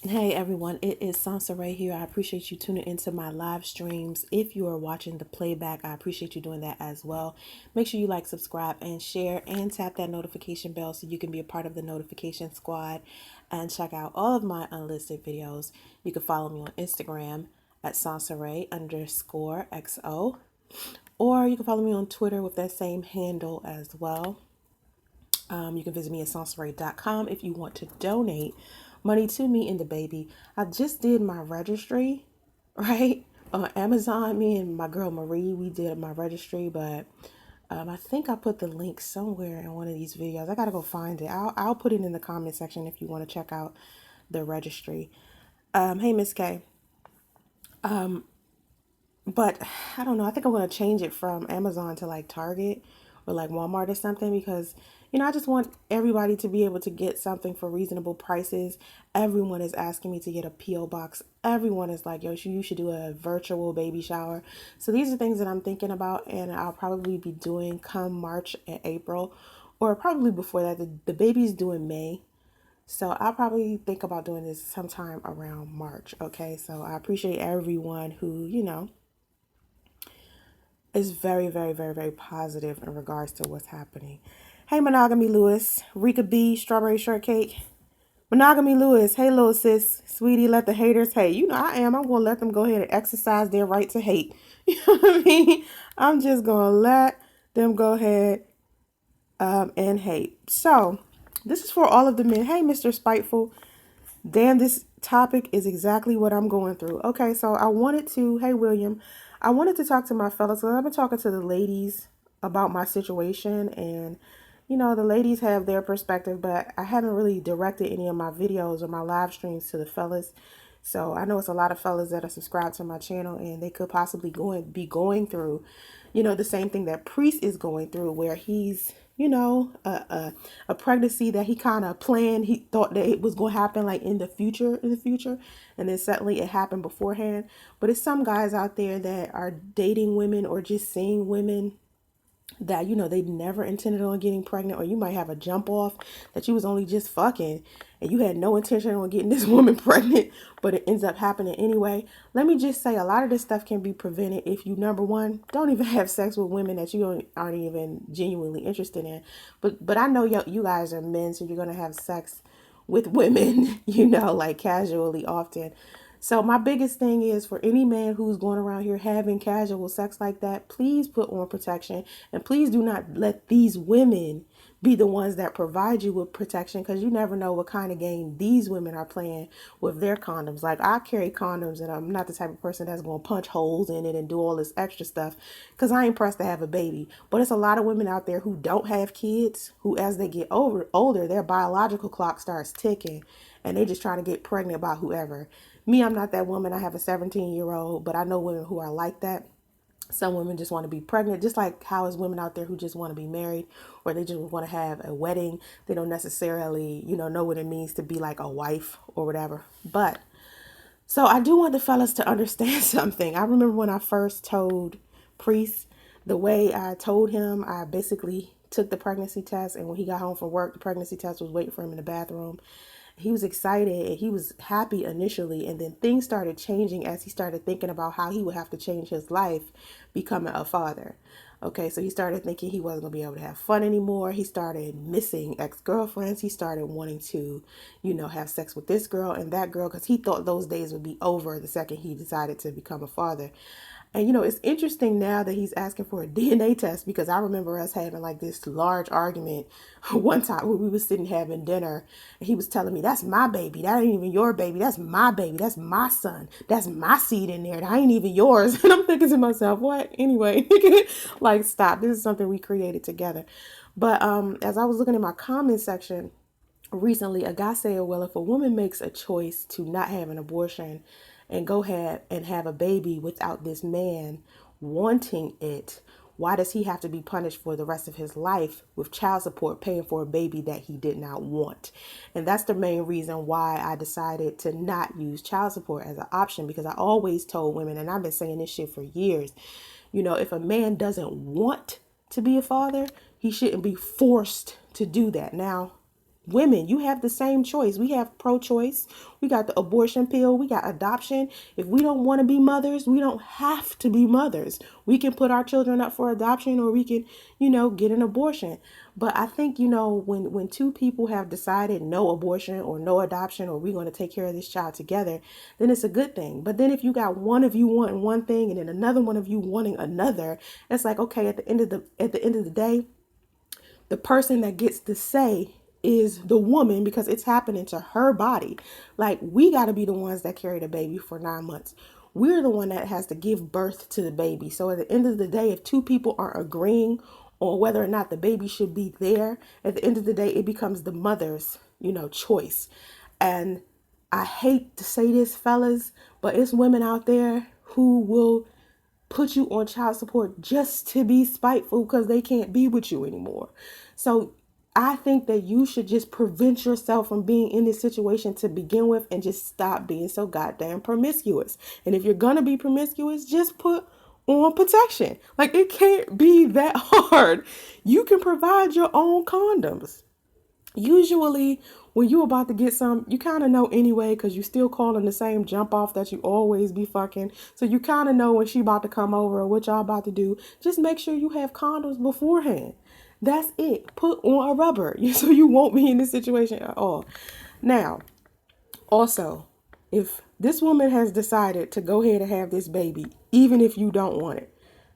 Hey everyone, it is Soncerae here. I appreciate you tuning into my live streams. If you are watching the playback, I appreciate you doing that as well. Make sure you like, subscribe, and share, and tap that notification bell so you can be a part of the notification squad and check out all of my unlisted videos. You can follow me on Instagram at Soncerae_XO, or you can follow me on Twitter with that same handle as well. You can visit me at Soncerae.com if you want to donate money to me and the baby. I just did my registry, right? On Amazon. Me and my girl Marie, we did my registry, but I think I put the link somewhere in one of these videos. I gotta go find it. I'll put it in the comment section if you want to check out the registry. Hey Miss K. But I don't know. I think I'm going to change it from Amazon to like Target or like Walmart or something because, I just want everybody to be able to get something for reasonable prices. Everyone is asking me to get a P.O. box. Everyone is like, yo, you should do a virtual baby shower. So these are things that I'm thinking about and I'll probably be doing come March and April, or probably before that. The baby's due in May. So I'll probably think about doing this sometime around March. Okay. So I appreciate everyone who, is very, very, very, very positive in regards to what's happening. Hey, Monogamy Lewis, Rika B, Strawberry Shortcake. Monogamy Lewis, hey, little sis, sweetie, let the haters hate. I am. I'm going to let them go ahead and exercise their right to hate. You know what I mean? I'm just going to let them go ahead and hate. So, this is for all of the men. Hey, Mr. Spiteful. Damn, this topic is exactly what I'm going through. Okay, so hey, William, I wanted to talk to my fellas because I've been talking to the ladies about my situation, and the ladies have their perspective, but I haven't really directed any of my videos or my live streams to the fellas. So I know it's a lot of fellas that are subscribed to my channel, and they could possibly be going through, the same thing that Priest is going through, where he's, a pregnancy that he kind of planned. He thought that it was going to happen like in the future, and then suddenly it happened beforehand. But it's some guys out there that are dating women or just seeing women that they never intended on getting pregnant, or you might have a jump off that you was only just fucking and you had no intention on getting this woman pregnant, but it ends up happening anyway. Let me just say, a lot of this stuff can be prevented if you, number one, don't even have sex with women that you aren't even genuinely interested in. But I know you guys are men, so you're gonna have sex with women, like casually often. So my biggest thing is, for any man who's going around here having casual sex like that, please put on protection, and please do not let these women be the ones that provide you with protection, because you never know what kind of game these women are playing with their condoms. Like, I carry condoms and I'm not the type of person that's going to punch holes in it and do all this extra stuff because I ain't pressed to have a baby. But it's a lot of women out there who don't have kids, who as they get older, their biological clock starts ticking and they just trying to get pregnant by whoever. Me, I'm not that woman. I have a 17-year-old, but I know women who are like that. Some women just want to be pregnant, just like how is women out there who just want to be married, or they just want to have a wedding. They don't necessarily, know what it means to be like a wife or whatever. But so I do want the fellas to understand something. I remember when I first told Priest, the way I told him, I basically took the pregnancy test, and when he got home from work, the pregnancy test was waiting for him in the bathroom. He was excited and he was happy initially, and then things started changing as he started thinking about how he would have to change his life becoming a father. Okay, so he started thinking he wasn't going to be able to have fun anymore. He started missing ex-girlfriends. He started wanting to, have sex with this girl and that girl, because he thought those days would be over the second he decided to become a father. And it's interesting now that he's asking for a DNA test, because I remember us having like this large argument one time when we was sitting having dinner, and he was telling me, that's my baby. That ain't even your baby. That's my baby. That's my son. That's my seed in there. That ain't even yours. And I'm thinking to myself, what? Anyway, like, stop. This is something we created together. But as I was looking at my comment section recently, a guy said, well, if a woman makes a choice to not have an abortion and go ahead and have a baby without this man wanting it, why does he have to be punished for the rest of his life with child support paying for a baby that he did not want? And that's the main reason why I decided to not use child support as an option, because I always told women, and I've been saying this shit for years, if a man doesn't want to be a father, he shouldn't be forced to do that. Now, Women, you have the same choice. We have pro-choice. We got the abortion pill. We got adoption. If we don't want to be mothers, we don't have to be mothers. We can put our children up for adoption, or we can, get an abortion. But I think, when two people have decided no abortion or no adoption, or we're going to take care of this child together, then it's a good thing. But then if you got one of you wanting one thing and then another one of you wanting another, it's like, okay, at the end of the day, the person that gets to say is the woman, because it's happening to her body. Like, we got to be the ones that carry the baby for 9 months. We're the one that has to give birth to the baby. So at the end of the day, if two people aren't agreeing on whether or not the baby should be there, at the end of the day, it becomes the mother's, choice. And I hate to say this, fellas, but it's women out there who will put you on child support just to be spiteful because they can't be with you anymore. So I think that you should just prevent yourself from being in this situation to begin with, and just stop being so goddamn promiscuous. And if you're going to be promiscuous, just put on protection. Like, it can't be that hard. You can provide your own condoms. Usually when you about to get some, you kind of know anyway, because you still calling the same jump off that you always be fucking. So you kind of know when she about to come over or what y'all about to do. Just make sure you have condoms beforehand. That's it. Put on a rubber so you won't be in this situation at all. Now, also, if this woman has decided to go ahead and have this baby, even if you don't want it,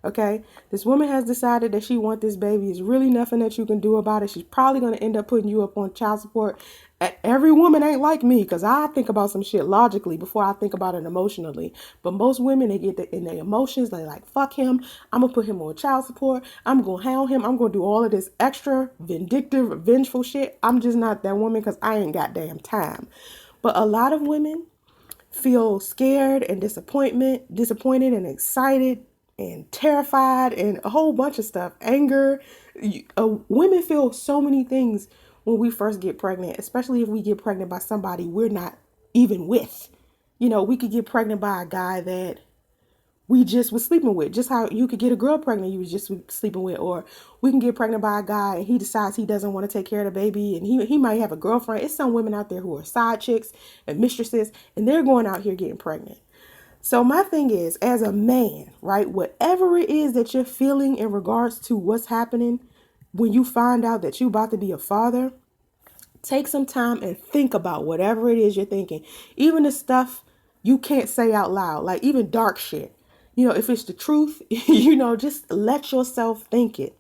okay, this woman has decided that she wants this baby. There's really nothing that you can do about it. She's probably going to end up putting you up on child support. Every woman ain't like me, because I think about some shit logically before I think about it emotionally. But most women, they get in their emotions. They like, fuck him. I'm going to put him on child support. I'm going to hound him. I'm going to do all of this extra vindictive, vengeful shit. I'm just not that woman, because I ain't got damn time. But a lot of women feel scared and disappointed and excited and terrified and a whole bunch of stuff. Anger. Women feel so many things when we first get pregnant, especially if we get pregnant by somebody we're not even with. We could get pregnant by a guy that we just was sleeping with, just how you could get a girl pregnant you was just sleeping with. Or we can get pregnant by a guy and he decides he doesn't want to take care of the baby, and he might have a girlfriend. It's some women out there who are side chicks and mistresses, and they're going out here getting pregnant. So my thing is, as a man, right, whatever it is that you're feeling in regards to what's happening when you find out that you're about to be a father, take some time and think about whatever it is you're thinking. Even the stuff you can't say out loud, like even dark shit. If it's the truth, just let yourself think it.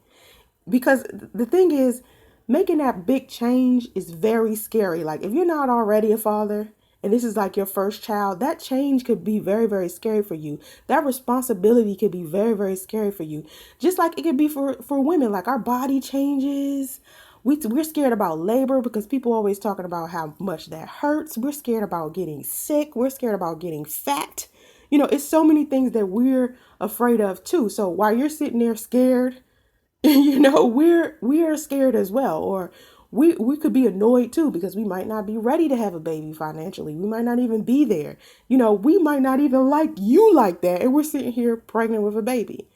Because the thing is, making that big change is very scary. Like, if you're not already a father and this is like your first child, that change could be very, very scary for you. That responsibility could be very, very scary for you. Just like it could be for women. Like, our body changes. We're scared about labor because people always talking about how much that hurts. We're scared about getting sick. We're scared about getting fat. It's so many things that we're afraid of too. So while you're sitting there scared, we're scared as well. Or we could be annoyed too, because we might not be ready to have a baby financially. We might not even be there. We might not even like you like that. And we're sitting here pregnant with a baby.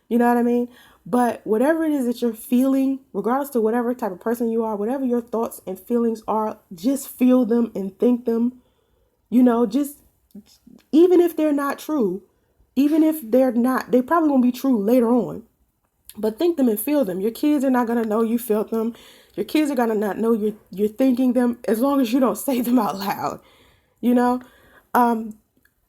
You know what I mean? But whatever it is that you're feeling, regardless to whatever type of person you are, whatever your thoughts and feelings are, just feel them and think them. Just, even if they're not true, even if they probably won't be true later on, but think them and feel them. Your kids are not going to know you felt them. Your kids are going to not know you're thinking them, as long as you don't say them out loud,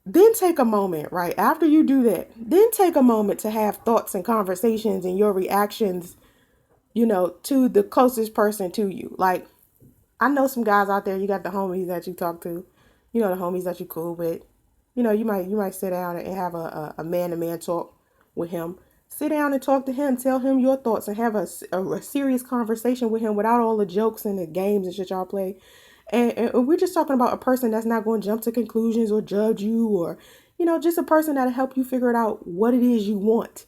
Then take a moment, right? After you do that, then take a moment to have thoughts and conversations and your reactions, to the closest person to you. Like, I know some guys out there, you got the homies that you talk to, the homies that you cool with. You might sit down and have a man-to-man talk with him. Sit down and talk to him. Tell him your thoughts and have a serious conversation with him without all the jokes and the games and shit y'all play. And we're just talking about a person that's not going to jump to conclusions or judge you, or, just a person that'll help you figure out what it is you want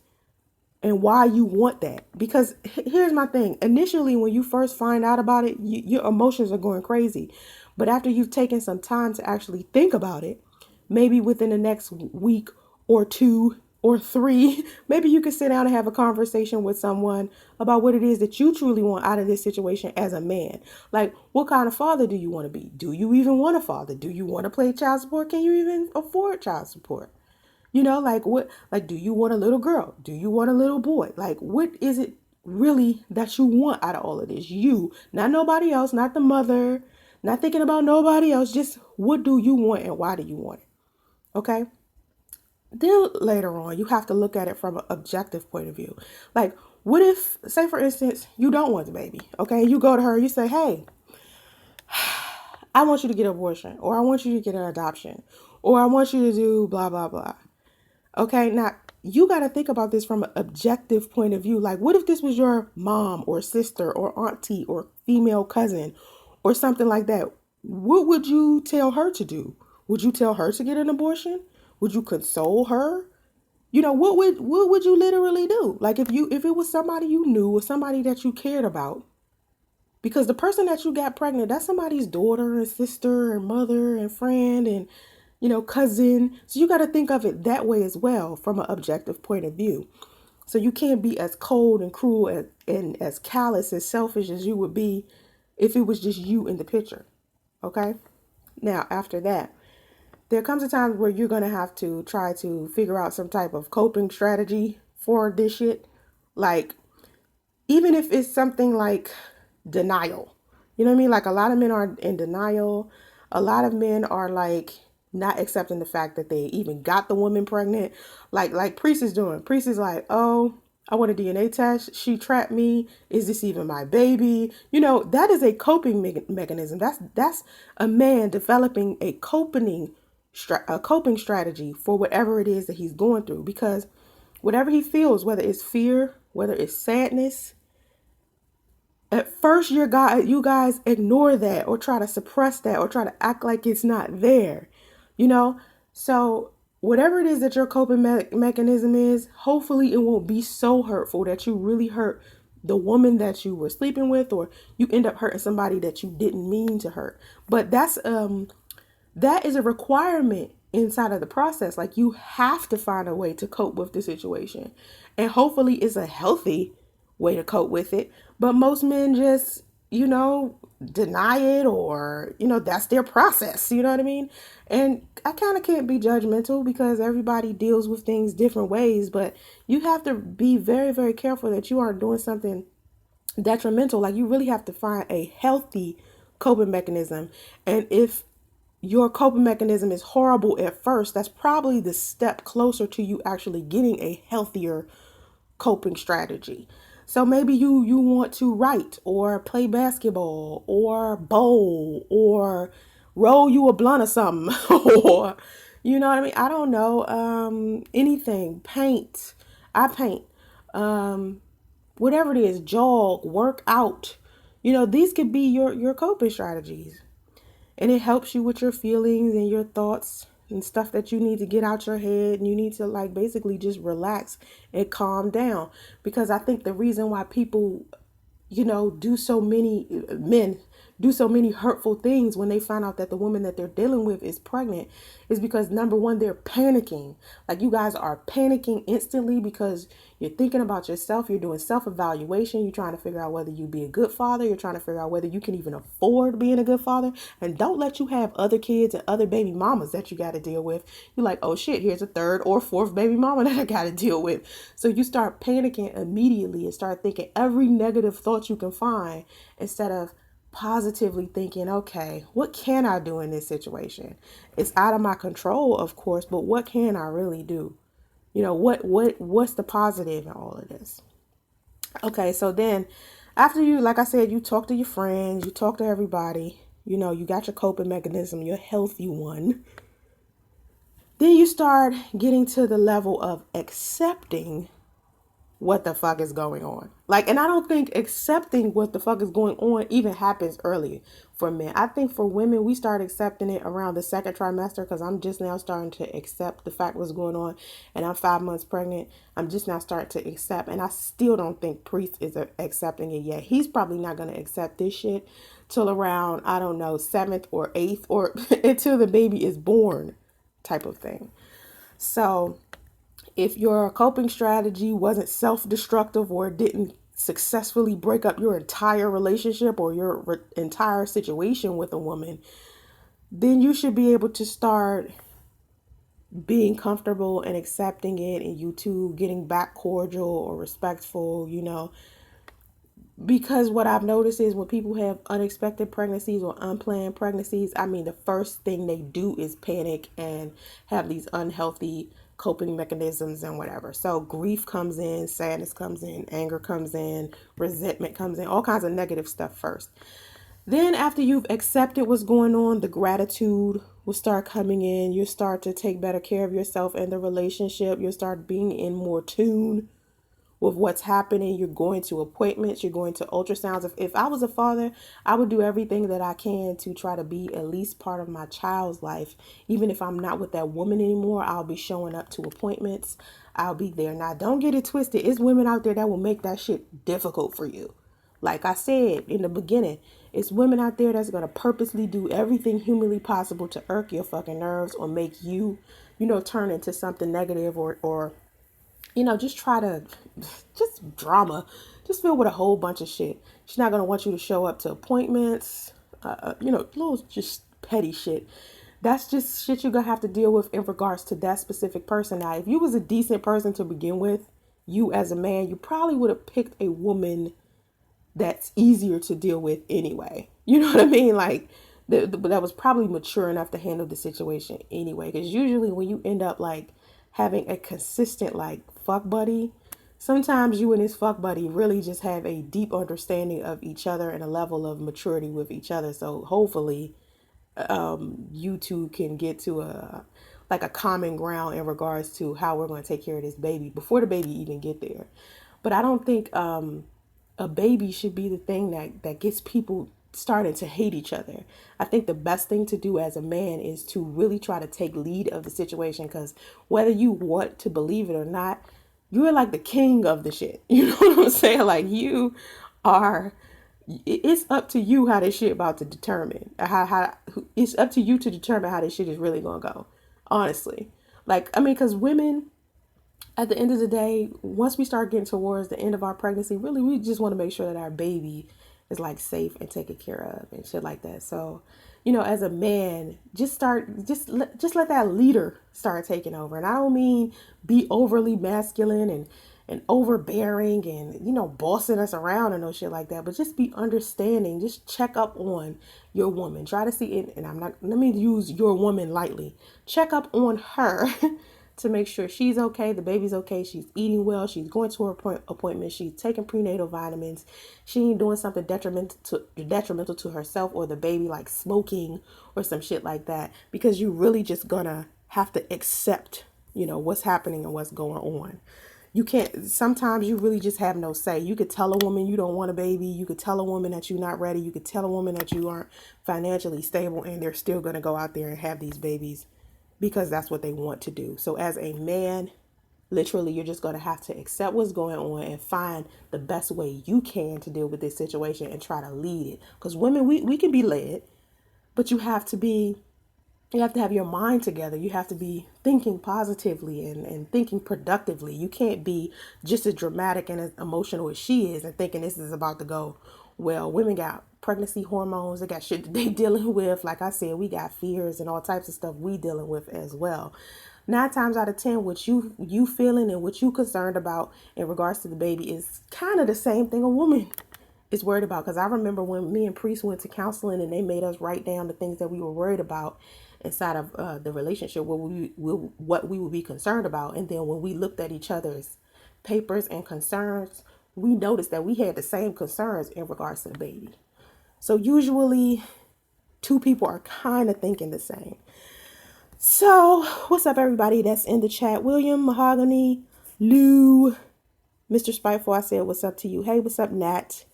and why you want that. Because here's my thing. Initially, when you first find out about it, your emotions are going crazy. But after you've taken some time to actually think about it, maybe within the next week or two or 3, maybe you can sit down and have a conversation with someone about what it is that you truly want out of this situation as a man. Like, what kind of father do you want to be? Do you even want a father? Do you want to play child support? Can you even afford child support? Like what, like, do you want a little girl? Do you want a little boy? Like, what is it really that you want out of all of this? You, not nobody else, not the mother, not thinking about nobody else. Just what do you want and why do you want it? Okay. Then later on, you have to look at it from an objective point of view. Like, what if, say for instance, you don't want the baby? Okay. You go to her, you say, hey, I want you to get an abortion, or I want you to get an adoption, or I want you to do blah, blah, blah. Okay, now you got to think about this from an objective point of view. Like, what if this was your mom or sister or auntie or female cousin or something like that? What would you tell her to do? Would you tell her to get an abortion? Would you console her? What would you literally do? Like, if it was somebody you knew or somebody that you cared about, because the person that you got pregnant, that's somebody's daughter and sister and mother and friend and cousin. So you got to think of it that way as well from an objective point of view. So you can't be as cold and cruel and as callous and selfish as you would be if it was just you in the picture. Okay? Now, after that, there comes a time where you're going to have to try to figure out some type of coping strategy for this shit. Like, even if it's something like denial. You know what I mean? Like, a lot of men are in denial. A lot of men are like not accepting the fact that they even got the woman pregnant. Like Priest is doing. Priest is like, oh, I want a DNA test. She trapped me. Is this even my baby? That is a coping mechanism. That's a man developing a coping strategy for whatever it is that he's going through. Because whatever he feels, whether it's fear, whether it's sadness, at first you guys ignore that or try to suppress that or try to act like it's not there, So whatever it is that your coping mechanism is, hopefully it won't be so hurtful that you really hurt the woman that you were sleeping with, or you end up hurting somebody that you didn't mean to hurt. But that is a requirement inside of the process. Like, you have to find a way to cope with the situation, and hopefully it's a healthy way to cope with it. But most men just, deny it, or, that's their process. You know what I mean? And I kind of can't be judgmental because everybody deals with things different ways, but you have to be very, very careful that you aren't doing something detrimental. Like, you really have to find a healthy coping mechanism. And if your coping mechanism is horrible at first, that's probably the step closer to you actually getting a healthier coping strategy. So maybe you want to write or play basketball or bowl or roll you a blunt or something or you know what I mean? I don't know. Anything. Paint. I paint. Whatever it is, jog, work out. These could be your coping strategies. And it helps you with your feelings and your thoughts and stuff that you need to get out your head. And you need to, like, basically just relax and calm down. Because I think the reason why people, men do so many hurtful things when they find out that the woman that they're dealing with is pregnant is because, number one, they're panicking. Like, you guys are panicking instantly because you're thinking about yourself. You're doing self-evaluation. You're trying to figure out whether you be a good father. You're trying to figure out whether you can even afford being a good father. And don't let you have other kids and other baby mamas that you got to deal with. You're like, oh shit, here's a third or fourth baby mama that I got to deal with. So you start panicking immediately and start thinking every negative thought you can find instead of positively thinking, okay, what can I do in this situation? It's out of my control, of course, but what can I really do? What's the positive in all of this? Okay, so then after you, like I said, you talk to your friends, you talk to everybody, you got your coping mechanism, your healthy one. Then you start getting to the level of accepting what the fuck is going on. Like, and I don't think accepting what the fuck is going on even happens early for men. I think for women, we start accepting it around the second trimester, because I'm just now starting to accept the fact what's going on, and I'm 5 months pregnant. I'm just now starting to accept, and I still don't think Priest is accepting it yet. He's probably not going to accept this shit till around, I don't know, 7th or 8th, or until the baby is born type of thing. So If your coping strategy wasn't self-destructive or didn't successfully break up your entire relationship or your entire situation with a woman, then you should be able to start being comfortable and accepting it, and you two getting back cordial or respectful, because what I've noticed is when people have unexpected pregnancies or unplanned pregnancies, I mean, the first thing they do is panic and have these unhealthy coping mechanisms and whatever. So grief comes in, sadness comes in, anger comes in, resentment comes in, all kinds of negative stuff first. Then after you've accepted what's going on, the gratitude will start coming in. You'll start to take better care of yourself and the relationship. You'll start being in more tune with what's happening. You're going to appointments, you're going to ultrasounds. If I was a father, I would do everything that I can to try to be at least part of my child's life. Even if I'm not with that woman anymore, I'll be showing up to appointments. I'll be there. Now, don't get it twisted. It's women out there that will make that shit difficult for you. Like I said in the beginning, it's women out there that's going to purposely do everything humanly possible to irk your fucking nerves or make you, turn into something negative or just try to, just drama, just fill with a whole bunch of shit. She's not going to want you to show up to appointments, little just petty shit. That's just shit you're going to have to deal with in regards to that specific person. Now, if you was a decent person to begin with, you as a man, you probably would have picked a woman that's easier to deal with anyway. You know what I mean? Like, that was probably mature enough to handle the situation anyway. Because usually when you end up like having a consistent like fuck buddy, sometimes you and this fuck buddy really just have a deep understanding of each other and a level of maturity with each other. So hopefully you two can get to a common ground in regards to how we're going to take care of this baby before the baby even get there. But I don't think a baby should be the thing that gets people starting to hate each other. I think the best thing to do as a man is to really try to take lead of the situation, because whether you want to believe it or not, you're like the king of the shit. You know what I'm saying? Like, you are, it's up to you how this shit about to determine how it's up to you to determine how this shit is really gonna go, honestly. Like, I mean, because women, at the end of the day, once we start getting towards the end of our pregnancy, really, we just want to make sure that our baby is like safe and taken care of and shit like that. So, as a man, just let that leader start taking over. And I don't mean be overly masculine and overbearing and, bossing us around and no shit like that, but just be understanding. Just check up on your woman. Try to see it. And let me use your woman lightly. Check up on her to make sure she's okay, the baby's okay, she's eating well, she's going to her appointment, she's taking prenatal vitamins, she ain't doing something detrimental to herself or the baby, like smoking or some shit like that, because you really just gonna have to accept, what's happening and what's going on. You can't, sometimes you really just have no say. You could tell a woman you don't want a baby, you could tell a woman that you're not ready, you could tell a woman that you aren't financially stable, and they're still gonna go out there and have these babies because that's what they want to do. So as a man, literally, you're just going to have to accept what's going on and find the best way you can to deal with this situation and try to lead it. Because women, we can be led, but you have to have your mind together. You have to be thinking positively and thinking productively. You can't be just as dramatic and as emotional as she is and thinking this is about to go well. Women got pregnancy hormones. They got shit that they dealing with. Like I said, we got fears and all types of stuff we dealing with as well. 9 times out of 10, what you feeling and what you concerned about in regards to the baby is kind of the same thing a woman is worried about. Because I remember when me and Priest went to counseling and they made us write down the things that we were worried about inside of the relationship, what we would be concerned about. And then when we looked at each other's papers and concerns, we noticed that we had the same concerns in regards to the baby. So usually 2 people are kind of thinking the same. So what's up, everybody that's in the chat? William, Mahogany, Lou, Mr. Spiteful, I said what's up to you. Hey, what's up, Nat?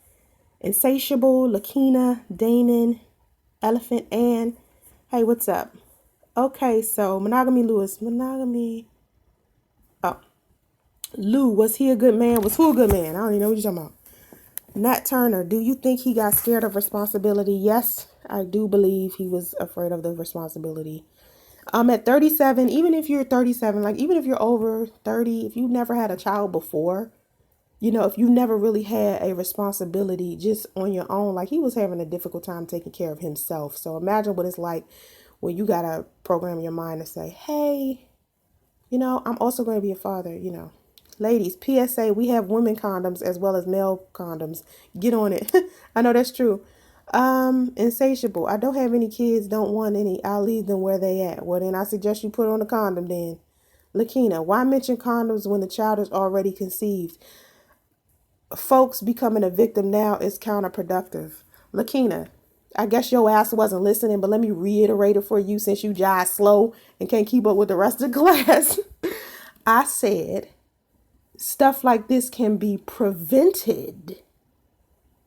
Insatiable, Lakina, Damon, Elephant, Ann. Hey, what's up? Okay, so Monogamy Lewis. Oh, Lou, was he a good man? Was who a good man? I don't even know what you're talking about. Nat Turner, do you think he got scared of responsibility? Yes, I do believe he was afraid of the responsibility. At 37, even if you're 37, like even if you're over 30, if you never had a child before, if you never really had a responsibility just on your own, like he was having a difficult time taking care of himself. So imagine what it's like when you got to program your mind to say, hey, I'm also going to be a father. Ladies, PSA, we have women condoms as well as male condoms. Get on it. I know that's true. Insatiable. I don't have any kids, don't want any. I'll leave them where they at. Well, then I suggest you put on a condom then. Lakina, why mention condoms when the child is already conceived? Folks becoming a victim now is counterproductive. Lakina, I guess your ass wasn't listening, but let me reiterate it for you since you jive slow and can't keep up with the rest of the class. I said stuff like this can be prevented.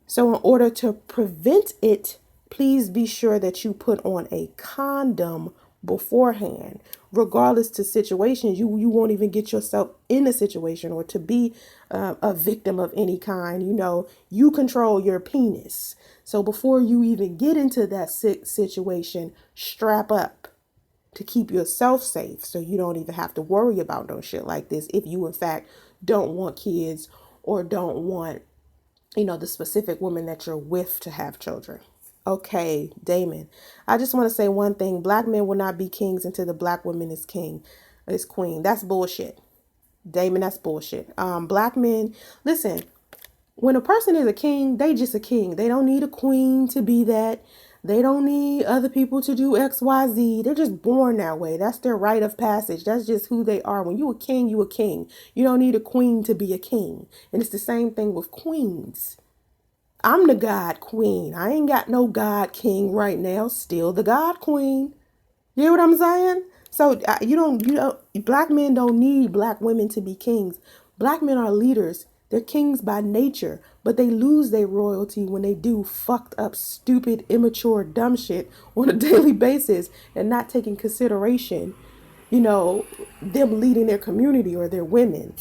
So in order to prevent it, please be sure that you put on a condom beforehand. Regardless to situations, you won't even get yourself in a situation or to be a victim of any kind. You control your penis. So before you even get into that situation, strap up to keep yourself safe so you don't even have to worry about no shit like this if you in fact don't want kids or don't want the specific woman that you're with to have children. Okay, Damon. I just want to say one thing. Black men will not be kings until the black woman is queen. That's bullshit. Damon, that's bullshit. Black men, listen, when a person is a king, they just a king. They don't need a queen to be that. They don't need other people to do X, Y, Z. They're just born that way. That's their rite of passage. That's just who they are. When you a king, you a king. You don't need a queen to be a king. And it's the same thing with queens. I'm the God queen. I ain't got no God king right now. Still the God queen. You hear what I'm saying? So black men don't need black women to be kings. Black men are leaders. They're kings by nature, but they lose their royalty when they do fucked up, stupid, immature, dumb shit on a daily basis and not taking consideration, them leading their community or their women.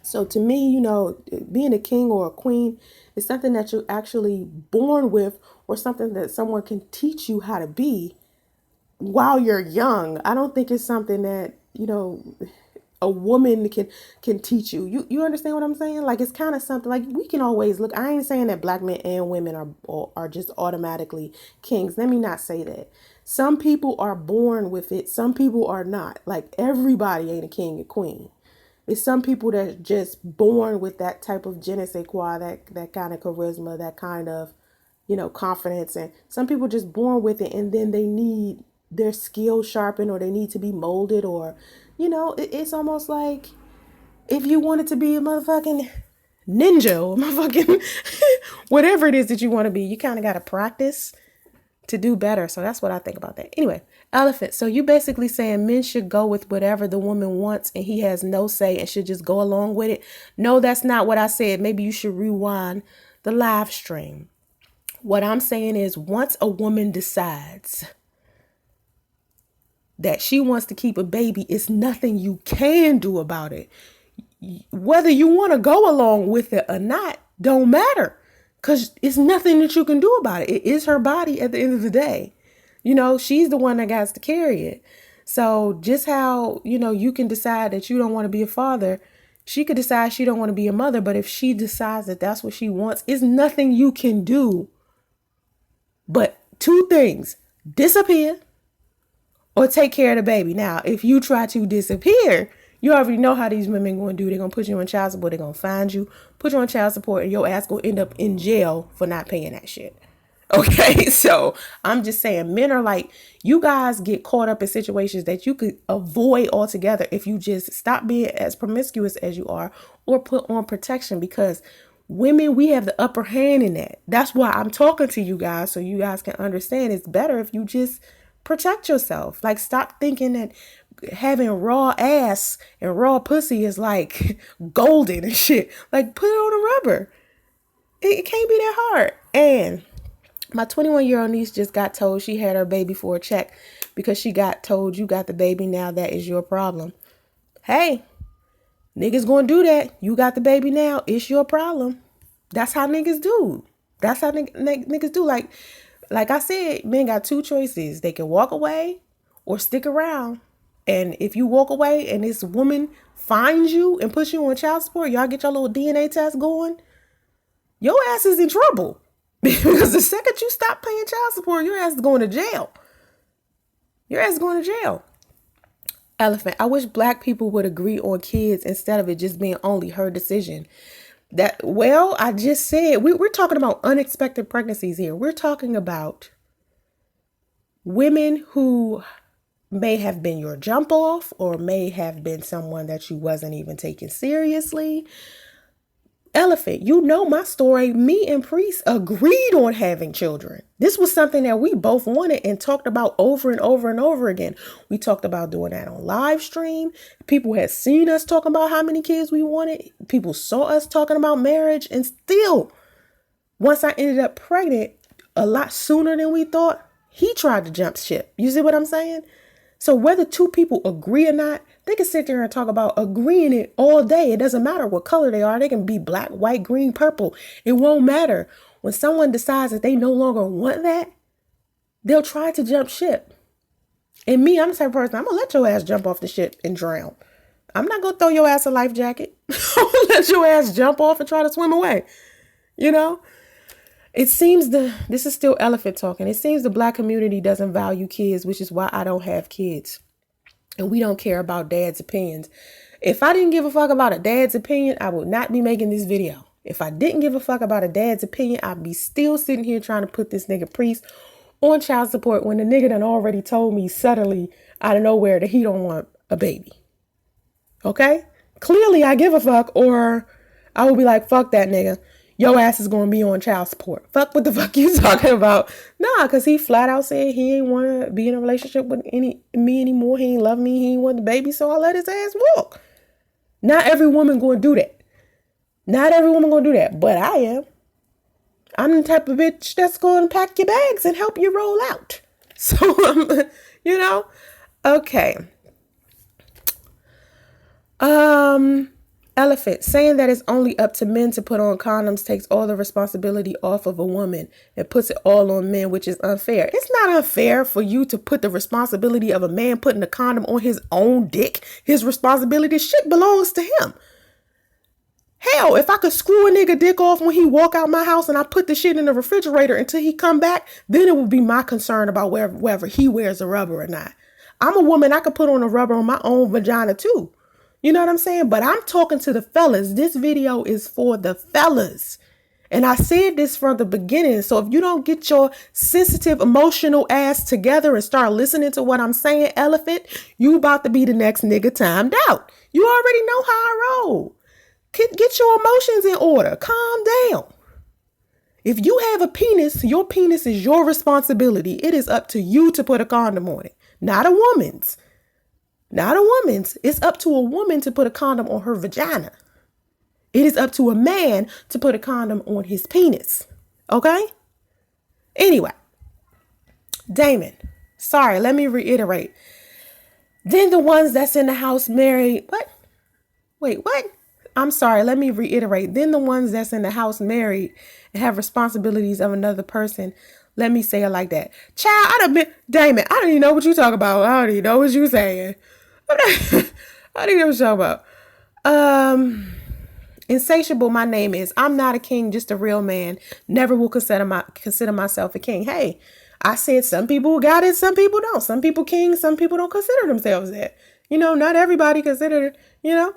So to me, being a king or a queen is something that you're actually born with or something that someone can teach you how to be while you're young. I don't think it's something that, a woman can teach you. You understand what I'm saying? Like, it's kind of something like we can always look. I ain't saying that black men and women are just automatically kings. Let me not say that. Some people are born with it. Some people are not. Like, everybody ain't a king and queen. It's some people that's just born with that type of je ne sais quoi, that kind of charisma, that kind of, confidence. And some people just born with it and then they need their skills sharpened or they need to be molded or, it's almost like if you wanted to be a motherfucking ninja or motherfucking whatever it is that you want to be, you kind of got to practice to do better. So that's what I think about that. Anyway, elephant. So you basically saying men should go with whatever the woman wants and he has no say and should just go along with it. No, that's not what I said. Maybe you should rewind the live stream. What I'm saying is once a woman decides that she wants to keep a baby, it's nothing you can do about it. Whether you want to go along with it or not, don't matter. Because it's nothing that you can do about it. It is her body at the end of the day. She's the one that has to carry it. So just how, you can decide that you don't want to be a father, she could decide she don't want to be a mother. But if she decides that that's what she wants, it's nothing you can do. But two things, disappear or take care of the baby. Now, if you try to disappear, you already know how these women going to do. They're going to put you on child support. They're going to find you, put you on child support, and your ass going to end up in jail for not paying that shit. Okay, so I'm just saying men are like, you guys get caught up in situations that you could avoid altogether if you just stop being as promiscuous as you are or put on protection, because women, we have the upper hand in that. That's why I'm talking to you guys so you guys can understand it's better if you just protect yourself. Like, stop thinking that having raw ass and raw pussy is like golden and shit. Like, put it on a rubber. It can't be that hard. And my 21-year-old niece just got told she had her baby for a check because she got told you got the baby now. That is your problem. Hey, niggas gonna do that. You got the baby now. It's your problem. That's how niggas do. That's how niggas do. Like I said, men got two choices. They can walk away or stick around. And if you walk away and this woman finds you and puts you on child support, y'all get your little DNA test going, your ass is in trouble. Because the second you stop paying child support, your ass is going to jail. Your ass is going to jail. Elephant, I wish black people would agree on kids instead of it just being only her decision. I just said, we're talking about unexpected pregnancies here. We're talking about women who may have been your jump off or may have been someone that you wasn't even taking seriously. Elephant, you know my story. Me and Priest agreed on having children. This was something that we both wanted and talked about over and over and over again. We talked about doing that on live stream. People had seen us talking about how many kids we wanted. People saw us talking about marriage. And still, once I ended up pregnant a lot sooner than we thought, he tried to jump ship. You see what I'm saying? So whether two people agree or not, they can sit there and talk about agreeing it all day. It doesn't matter what color they are. They can be black, white, green, purple. It won't matter. When someone decides that they no longer want that, they'll try to jump ship. And me, I'm the type of person, I'm going to let your ass jump off the ship and drown. I'm not going to throw your ass a life jacket. I'm going to let your ass jump off and try to swim away. You know? It seems this is still elephant talking. It seems the black community doesn't value kids, which is why I don't have kids. And we don't care about dad's opinions. If I didn't give a fuck about a dad's opinion, I would not be making this video. If I didn't give a fuck about a dad's opinion, I'd be still sitting here trying to put this nigga Priest on child support when the nigga done already told me suddenly out of nowhere that he don't want a baby. Okay? Clearly I give a fuck, or I will be like, fuck that nigga. Your ass is going to be on child support. Fuck what the fuck you talking about? Nah, because he flat out said he ain't want to be in a relationship with me anymore. He ain't love me. He ain't want the baby. So I let his ass walk. Not every woman going to do that. Not every woman going to do that. But I am. I'm the type of bitch that's going to pack your bags and help you roll out. So, you know, okay. Elephant, saying that it's only up to men to put on condoms takes all the responsibility off of a woman and puts it all on men, which is unfair. It's not unfair for you to put the responsibility of a man putting a condom on his own dick. His responsibility, shit belongs to him. Hell, if I could screw a nigga dick off when he walk out my house and I put the shit in the refrigerator until he come back, then it would be my concern about whether he wears a rubber or not. I'm a woman. I could put on a rubber on my own vagina too. You know what I'm saying? But I'm talking to the fellas. This video is for the fellas. And I said this from the beginning. So if you don't get your sensitive, emotional ass together and start listening to what I'm saying, Elephant, you about to be the next nigga timed out. You already know how I roll. Get your emotions in order. Calm down. If you have a penis, your penis is your responsibility. It is up to you to put a condom on it, not a woman's. Not a woman's. It's up to a woman to put a condom on her vagina. It is up to a man to put a condom on his penis. Okay? Anyway, Damon, sorry, let me reiterate. Then the ones that's in the house married, what? Wait, what? I'm sorry, let me reiterate. Then the ones that's in the house married and have responsibilities of another person. Let me say it like that. Child, Damon, I don't even know what you talking about. I don't even know what you saying. I don't even know what you're talking about. Insatiable, my name is. I'm not a king, just a real man. Never will consider myself a king. Hey, I said some people got it, some people don't. Some people kings, some people don't consider themselves that. You know, not everybody consider, you know.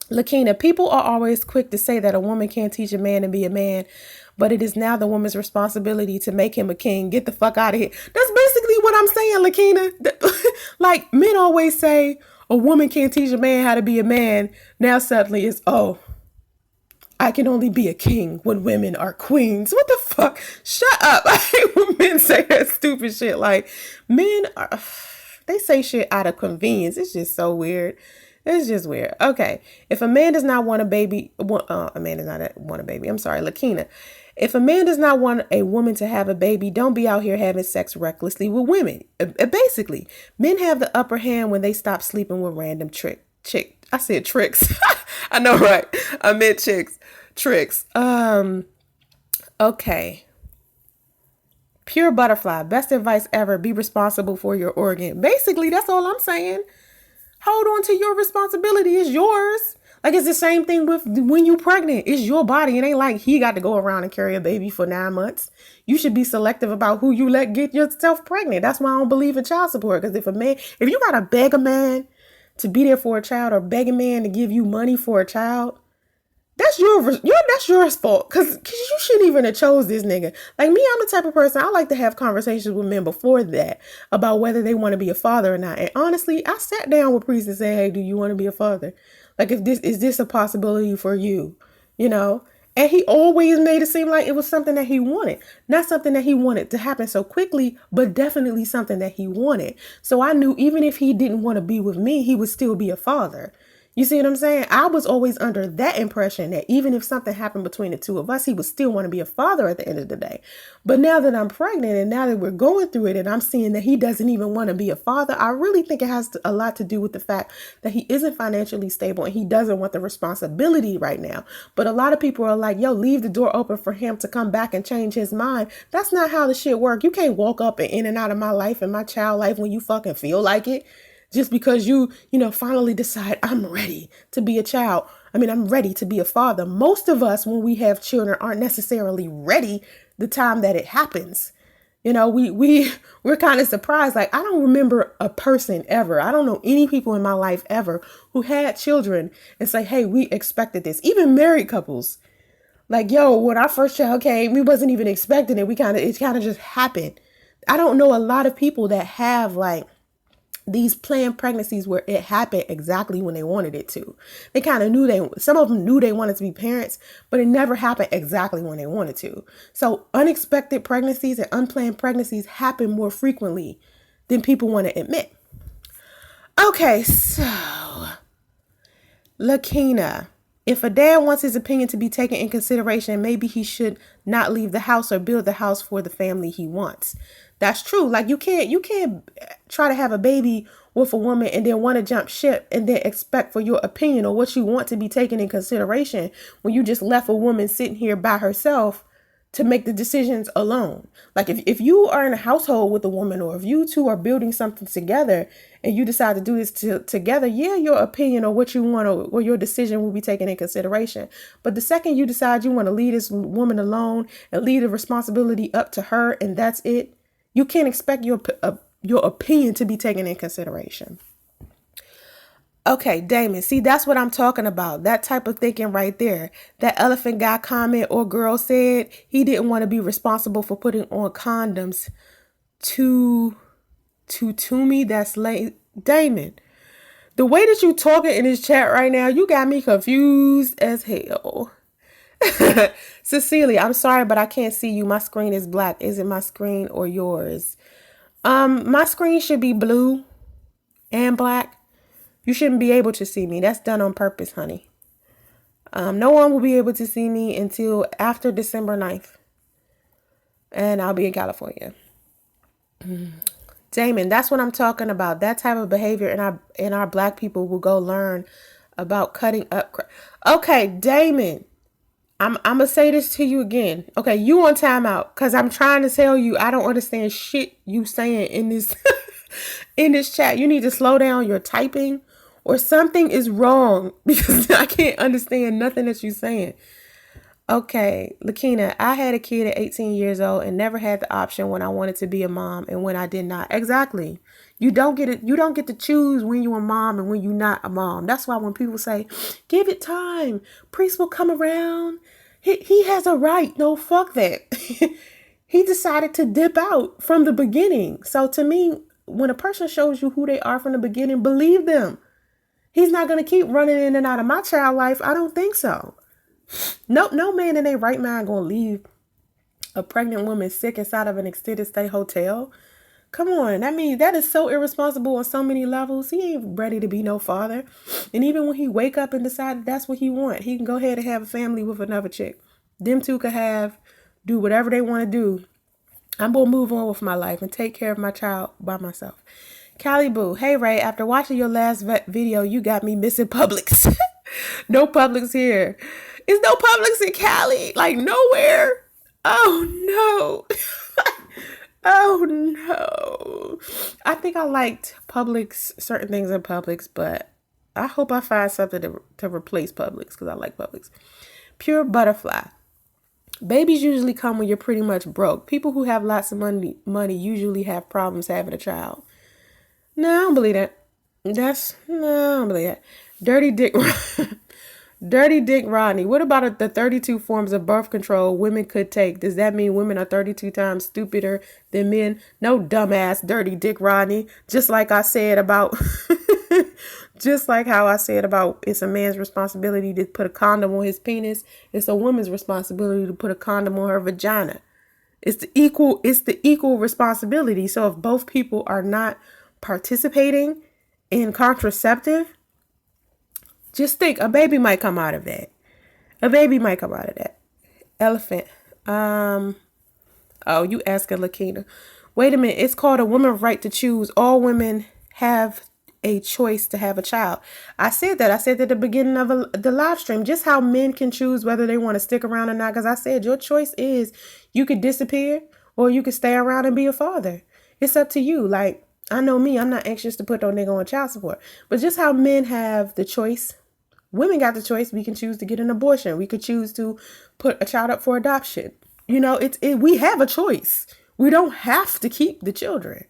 Lakina, people are always quick to say that a woman can't teach a man to be a man, but it is now the woman's responsibility to make him a king. Get the fuck out of here. That's basically what I'm saying, Lakina. Like, men always say a woman can't teach a man how to be a man. Now suddenly it's, oh, I can only be a king when women are queens. What the fuck? Shut up. I hate when men say that stupid shit. Like, men are, they say shit out of convenience. It's just so weird. It's just weird. Okay. If a man does not want a baby, a man does not want a baby. I'm sorry, Lakina. If a man does not want a woman to have a baby, don't be out here having sex recklessly with women. Basically, men have the upper hand when they stop sleeping with random I said tricks. I know, right? I meant chicks. Tricks. Okay. Pure butterfly. Best advice ever. Be responsible for your organ. Basically, that's all I'm saying. Hold on to your responsibility. It's yours. Like, it's the same thing with when you pregnant. It's your body. It ain't like he got to go around and carry a baby for 9 months. You should be selective about who you let get yourself pregnant. That's why I don't believe in child support. Because if you got to beg a man to be there for a child or beg a man to give you money for a child, that's your fault. Cause you shouldn't even have chose this nigga. Like me, I'm the type of person, I like to have conversations with men before that about whether they want to be a father or not. And honestly, I sat down with priests and said, hey, do you want to be a father? Like, is this a possibility for you? You know? And he always made it seem like it was something that he wanted. Not something that he wanted to happen so quickly, but definitely something that he wanted. So I knew even if he didn't want to be with me, he would still be a father. You see what I'm saying? I was always under that impression that even if something happened between the two of us, he would still want to be a father at the end of the day. But now that I'm pregnant and now that we're going through it and I'm seeing that he doesn't even want to be a father, I really think it has a lot to do with the fact that he isn't financially stable and he doesn't want the responsibility right now. But a lot of people are like, yo, leave the door open for him to come back and change his mind. That's not how the shit work. You can't walk up and in and out of my life and my child life when you fucking feel like it. Just because you finally decide I'm ready to be a child. I'm ready to be a father. Most of us, when we have children, aren't necessarily ready the time that it happens. We're kind of surprised. Like, I don't remember a person ever. I don't know any people in my life ever who had children and say, hey, we expected this. Even married couples. Like, yo, when our first child came, we wasn't even expecting it. It kind of just happened. I don't know a lot of people that have like these planned pregnancies where it happened exactly when they wanted it to. They kind of knew some of them knew they wanted to be parents, but it never happened exactly when they wanted to. So unexpected pregnancies and unplanned pregnancies happen more frequently than people want to admit. Okay, so Lakina, if a dad wants his opinion to be taken in consideration, maybe he should not leave the house or build the house for the family he wants. That's true. Like, you can't try to have a baby with a woman and then want to jump ship and then expect for your opinion or what you want to be taken in consideration when you just left a woman sitting here by herself to make the decisions alone. Like, if you are in a household with a woman or if you two are building something together and you decide to do this together, yeah, your opinion or what you want or your decision will be taken in consideration. But the second you decide you want to leave this woman alone and leave the responsibility up to her and that's it, you can't expect your opinion to be taken in consideration. Okay, Damon, see, that's what I'm talking about. That type of thinking right there. That elephant guy comment or girl said he didn't want to be responsible for putting on condoms to me. That's late. Damon, the way that you talking in this chat right now, you got me confused as hell. Cecilia, I'm sorry, but I can't see you. My screen is black. Is it my screen or yours? My screen should be blue and black. You shouldn't be able to see me. That's done on purpose, honey. No one will be able to see me until after December 9th. And I'll be in California. Damon, that's what I'm talking about. That type of behavior in our black people will go learn about cutting up. Okay, Damon. I'm going to say this to you again. Okay, you on timeout because I'm trying to tell you I don't understand shit you saying in this in this chat. You need to slow down your typing or something is wrong because I can't understand nothing that you're saying. Okay, Lakina, I had a kid at 18 years old and never had the option when I wanted to be a mom and when I did not. Exactly. You don't get it. You don't get to choose when you're a mom and when you're not a mom. That's why when people say, give it time, priest will come around. He has a right. No, fuck that. He decided to dip out from the beginning. So to me, when a person shows you who they are from the beginning, believe them. He's not going to keep running in and out of my child life. I don't think so. No man in their right mind going to leave a pregnant woman sick inside of an extended stay hotel. Come on. I mean, that is so irresponsible on so many levels. He ain't ready to be no father. And even when he wake up and decide that's what he want, he can go ahead and have a family with another chick. Them two could do whatever they want to do. I'm going to move on with my life and take care of my child by myself. Callie Boo, hey Ray, after watching your last video, you got me missing Publix. No Publix here. Is no Publix in Cali? Like nowhere? Oh no. Oh no. I think I liked Publix, certain things in Publix, but I hope I find something to replace Publix because I like Publix. Pure Butterfly. Babies usually come when you're pretty much broke. People who have lots of money usually have problems having a child. No, I don't believe that. No, I don't believe that. Dirty Dick. Dirty Dick Rodney. What about the 32 forms of birth control women could take? Does that mean women are 32 times stupider than men? No, dumbass Dirty Dick Rodney. Just like I said about, just like how I said about it's a man's responsibility to put a condom on his penis. It's a woman's responsibility to put a condom on her vagina. It's the equal responsibility. So if both people are not participating in contraceptive, just think a baby might come out of that. A baby might come out of that. Elephant. Oh, you asking Lakina. Wait a minute. It's called a woman's right to choose. All women have a choice to have a child. I said that. I said at the beginning of the live stream, just how men can choose whether they want to stick around or not. Because I said your choice is you could disappear or you could stay around and be a father. It's up to you. Like, I know me, I'm not anxious to put no nigga on child support. But just how men have the choice, women got the choice. We can choose to get an abortion. We could choose to put a child up for adoption. You know, we have a choice. We don't have to keep the children.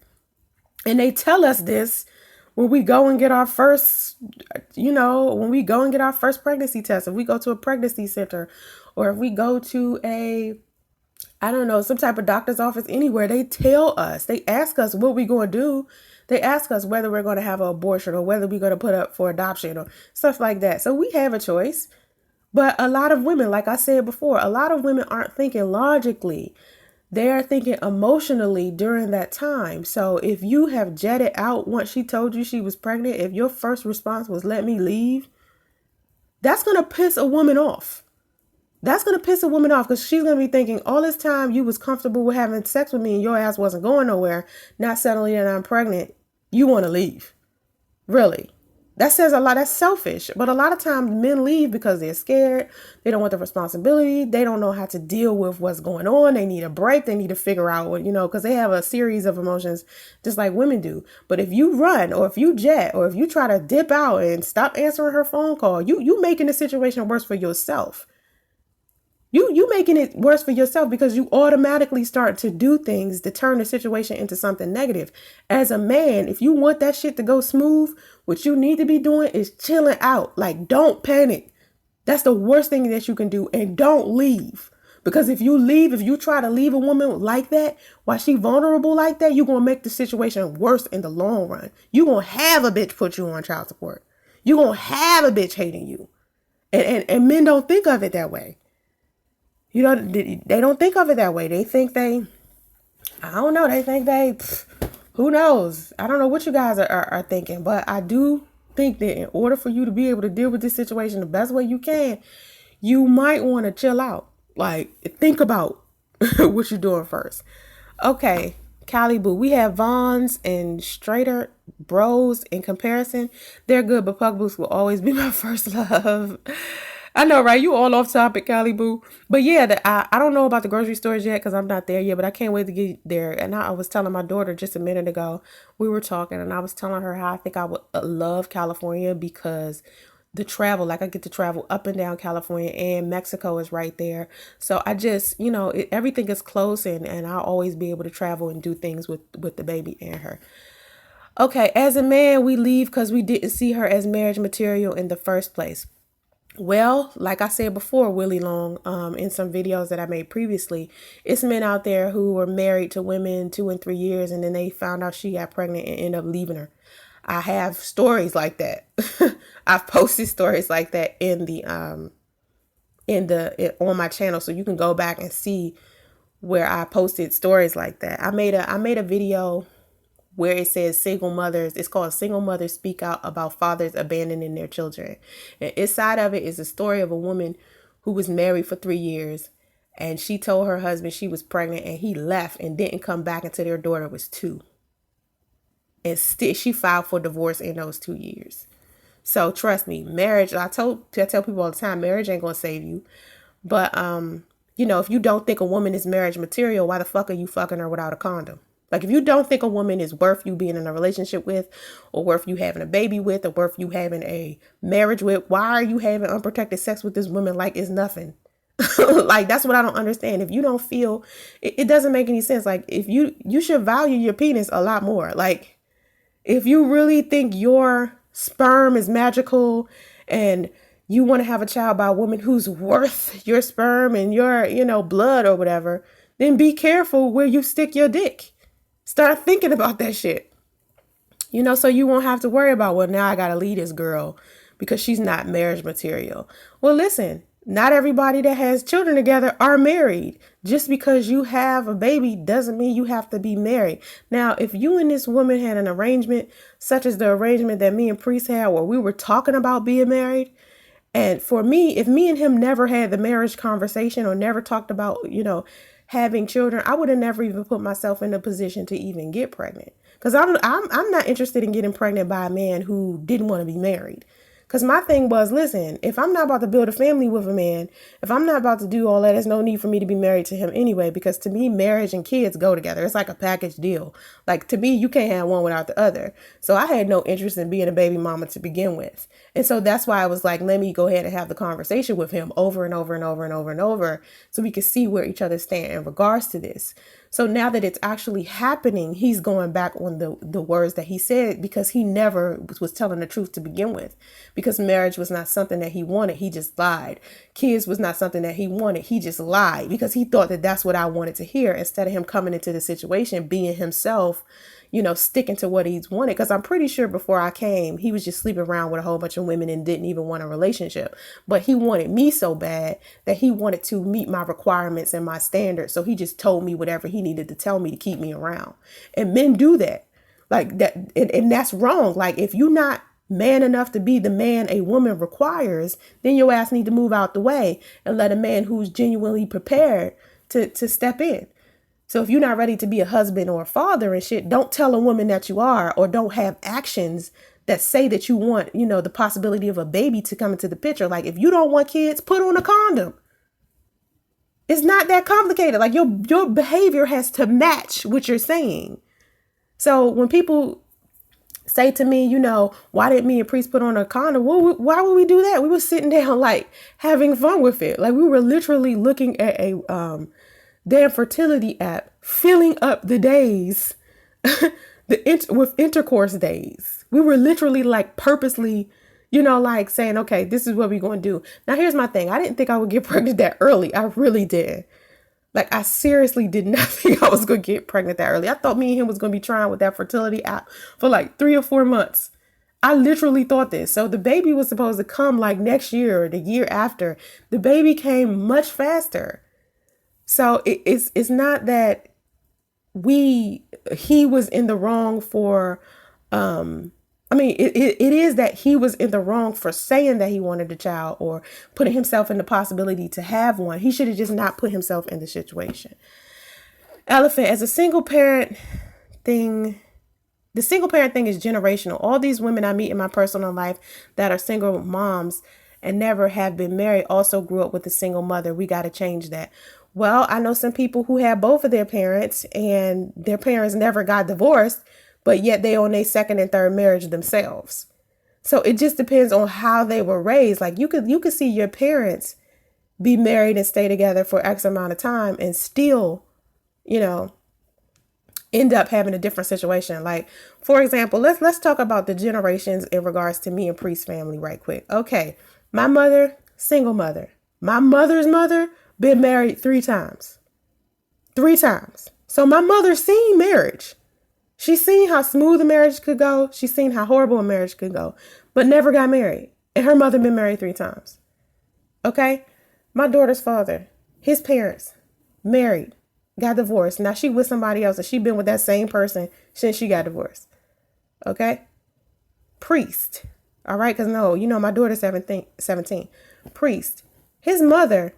And they tell us this when we go and get our first, when we go and get our first pregnancy test. If we go to a pregnancy center or if we go to some type of doctor's office anywhere, they tell us, they ask us what we going to do. They ask us whether we're going to have an abortion or whether we're going to put up for adoption or stuff like that. So we have a choice. But a lot of women, like I said before, a lot of women aren't thinking logically. They are thinking emotionally during that time. So if you have jetted out once she told you she was pregnant, if your first response was let me leave, that's going to piss a woman off. That's going to piss a woman off because she's going to be thinking all this time you was comfortable with having sex with me and your ass wasn't going nowhere. Not suddenly that I'm pregnant. You want to leave. Really? That says a lot. That's selfish. But a lot of times men leave because they're scared. They don't want the responsibility. They don't know how to deal with what's going on. They need a break. They need to figure out what, because they have a series of emotions just like women do. But if you run or if you jet or if you try to dip out and stop answering her phone call, you making the situation worse for yourself. You making it worse for yourself because you automatically start to do things to turn the situation into something negative. As a man, if you want that shit to go smooth, what you need to be doing is chilling out. Like, don't panic. That's the worst thing that you can do. And don't leave. Because if you try to leave a woman like that, while she vulnerable like that, you're going to make the situation worse in the long run. You're going to have a bitch put you on child support. You're going to have a bitch hating you. And men don't think of it that way. They don't think of it that way. They think who knows? I don't know what you guys are thinking, but I do think that in order for you to be able to deal with this situation the best way you can, you might want to chill out. Like, think about what you're doing first. Okay, Cali Boo, we have Vons and Straighter Bros in comparison. They're good, but Pug Boots will always be my first love. I know, right? You all off topic, Cali Boo. But yeah, I don't know about the grocery stores yet because I'm not there yet, but I can't wait to get there. And I was telling my daughter just a minute ago, we were talking and I was telling her how I think I would love California because the travel, like I get to travel up and down California and Mexico is right there. So I just, everything is close and I'll always be able to travel and do things with the baby and her. Okay, as a man, we leave because we didn't see her as marriage material in the first place. Well, like I said before, Willie Long, in some videos that I made previously, it's men out there who were married to women 2 and 3 years and then they found out she got pregnant and ended up leaving her. I have stories like that. I've posted stories like that on my channel, so you can go back and see where I posted stories like that. I made a video where it says single mothers. It's called Single Mothers Speak Out About Fathers Abandoning Their Children. And inside of it is a story of a woman who was married for 3 years and she told her husband she was pregnant and he left and didn't come back until their daughter was 2. And still she filed for divorce in those 2 years. So trust me, marriage, I tell people all the time, marriage ain't gonna save you. But if you don't think a woman is marriage material, why the fuck are you fucking her without a condom? Like, if you don't think a woman is worth you being in a relationship with, or worth you having a baby with, or worth you having a marriage with, why are you having unprotected sex with this woman like it's nothing? Like, that's what I don't understand. If you don't feel, it doesn't make any sense. Like, if you should value your penis a lot more. Like, if you really think your sperm is magical and you want to have a child by a woman who's worth your sperm and your, blood or whatever, then be careful where you stick your dick. Start thinking about that shit. So you won't have to worry about, well, now I got to leave this girl because she's not marriage material. Well, listen, not everybody that has children together are married. Just because you have a baby doesn't mean you have to be married. Now, if you and this woman had an arrangement, such as the arrangement that me and Priest had, where we were talking about being married, and for me, if me and him never had the marriage conversation or never talked about, having children, I would have never even put myself in a position to even get pregnant. Because I'm not interested in getting pregnant by a man who didn't want to be married. Because my thing was, listen, if I'm not about to build a family with a man, if I'm not about to do all that, there's no need for me to be married to him anyway. Because to me, marriage and kids go together. It's like a package deal. Like, to me, you can't have one without the other. So I had no interest in being a baby mama to begin with. And so that's why I was like, let me go ahead and have the conversation with him over and over and over and over and over, so we could see where each other stand in regards to this. So now that it's actually happening, he's going back on the words that he said, because he never was telling the truth to begin with. Because marriage was not something that he wanted. He just lied. Kids was not something that he wanted. He just lied because he thought that that's what I wanted to hear, instead of him coming into the situation, being himself, sticking to what he's wanted. Because I'm pretty sure before I came, he was just sleeping around with a whole bunch of women and didn't even want a relationship. But he wanted me so bad that he wanted to meet my requirements and my standards. So he just told me whatever he needed to tell me to keep me around. And men do that. Like that. And that's wrong. Like, if you're not man enough to be the man a woman requires, then your ass need to move out the way and let a man who's genuinely prepared to step in. So if you're not ready to be a husband or a father and shit, don't tell a woman that you are, or don't have actions that say that you want, the possibility of a baby to come into the picture. Like, if you don't want kids, put on a condom. It's not that complicated. Like, your behavior has to match what you're saying. So when people say to me, why didn't me and Priest put on a condom? Well, why would we do that? We were sitting down, like, having fun with it. Like, we were literally looking at a damn fertility app, filling up the days with intercourse days. We were literally, like, purposely, like, saying, okay, this is what we're going to do. Now, here's my thing. I didn't think I would get pregnant that early. I really did. Like, I seriously did not think I was going to get pregnant that early. I thought me and him was going to be trying with that fertility app for like 3 or 4 months. I literally thought this. So the baby was supposed to come like next year or the year after. The baby came much faster. So it's not that he was in the wrong for, it is that he was in the wrong for saying that he wanted a child or putting himself in the possibility to have one. He should have just not put himself in the situation. Elephant, as a single parent thing, the single parent thing is generational. All these women I meet in my personal life that are single moms and never have been married also grew up with a single mother. We got to change that. Well, I know some people who have both of their parents and their parents never got divorced, but yet they on their second and third marriage themselves. So it just depends on how they were raised. Like, you could see your parents be married and stay together for X amount of time and still, end up having a different situation. Like, for example, let's talk about the generations in regards to me and Priest's family right quick. Okay, my mother, single mother. My mother's mother been married 3 times. 3 times. So my mother seen marriage. She's seen how smooth a marriage could go. She's seen how horrible a marriage could go, but never got married. And her mother been married 3 times. Okay? My daughter's father, his parents, married, got divorced. Now she with somebody else and she been with that same person since she got divorced. Okay? Priest. All right? Because my daughter's 17. Priest. His mother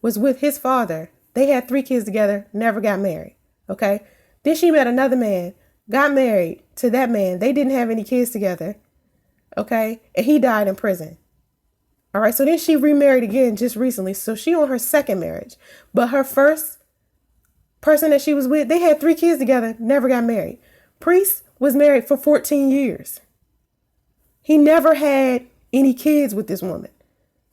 was with his father. They had 3 kids together, never got married. Okay? Then she met another man, got married to that man. They didn't have any kids together. Okay? And he died in prison. All right. So then she remarried again just recently. So she on her second marriage. But her first person that she was with, they had 3 kids together, never got married. Priest was married for 14 years. He never had any kids with this woman.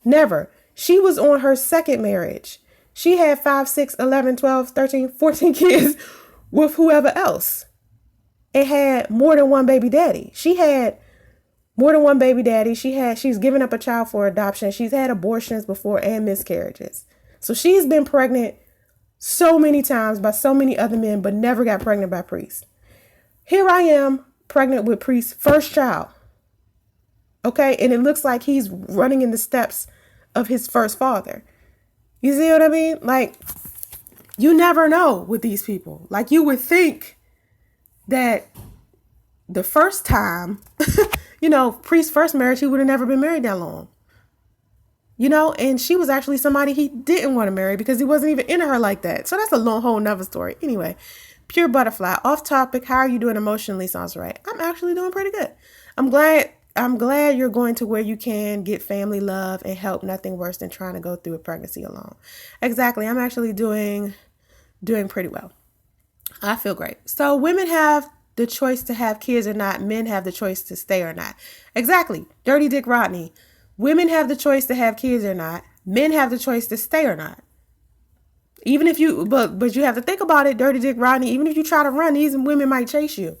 Never. She was on her second marriage. She had 5, 6, 11, 12, 13, 14 kids with whoever else. And had more than one baby daddy. She had more than one baby daddy. She's given up a child for adoption. She's had abortions before and miscarriages. So she's been pregnant so many times by so many other men, but never got pregnant by Priest. Here I am, pregnant with Priest's first child. Okay, and it looks like he's running in the steps of his first father. You see what I mean? Like, you never know with these people. Like, you would think that the first time, Priest's first marriage, he would have never been married that long. And she was actually somebody he didn't want to marry because he wasn't even into her like that. So that's a long whole nother story. Anyway, pure butterfly. Off topic. How are you doing emotionally, Soncerae? I'm actually doing pretty good. I'm glad you're going to where you can get family love and help. Nothing worse than trying to go through a pregnancy alone. Exactly. I'm actually doing pretty well. I feel great. So women have the choice to have kids or not. Men have the choice to stay or not. Exactly. Dirty Dick Rodney. Women have the choice to have kids or not. Men have the choice to stay or not. Even if but you have to think about it, Dirty Dick Rodney. Even if you try to run, these women might chase you.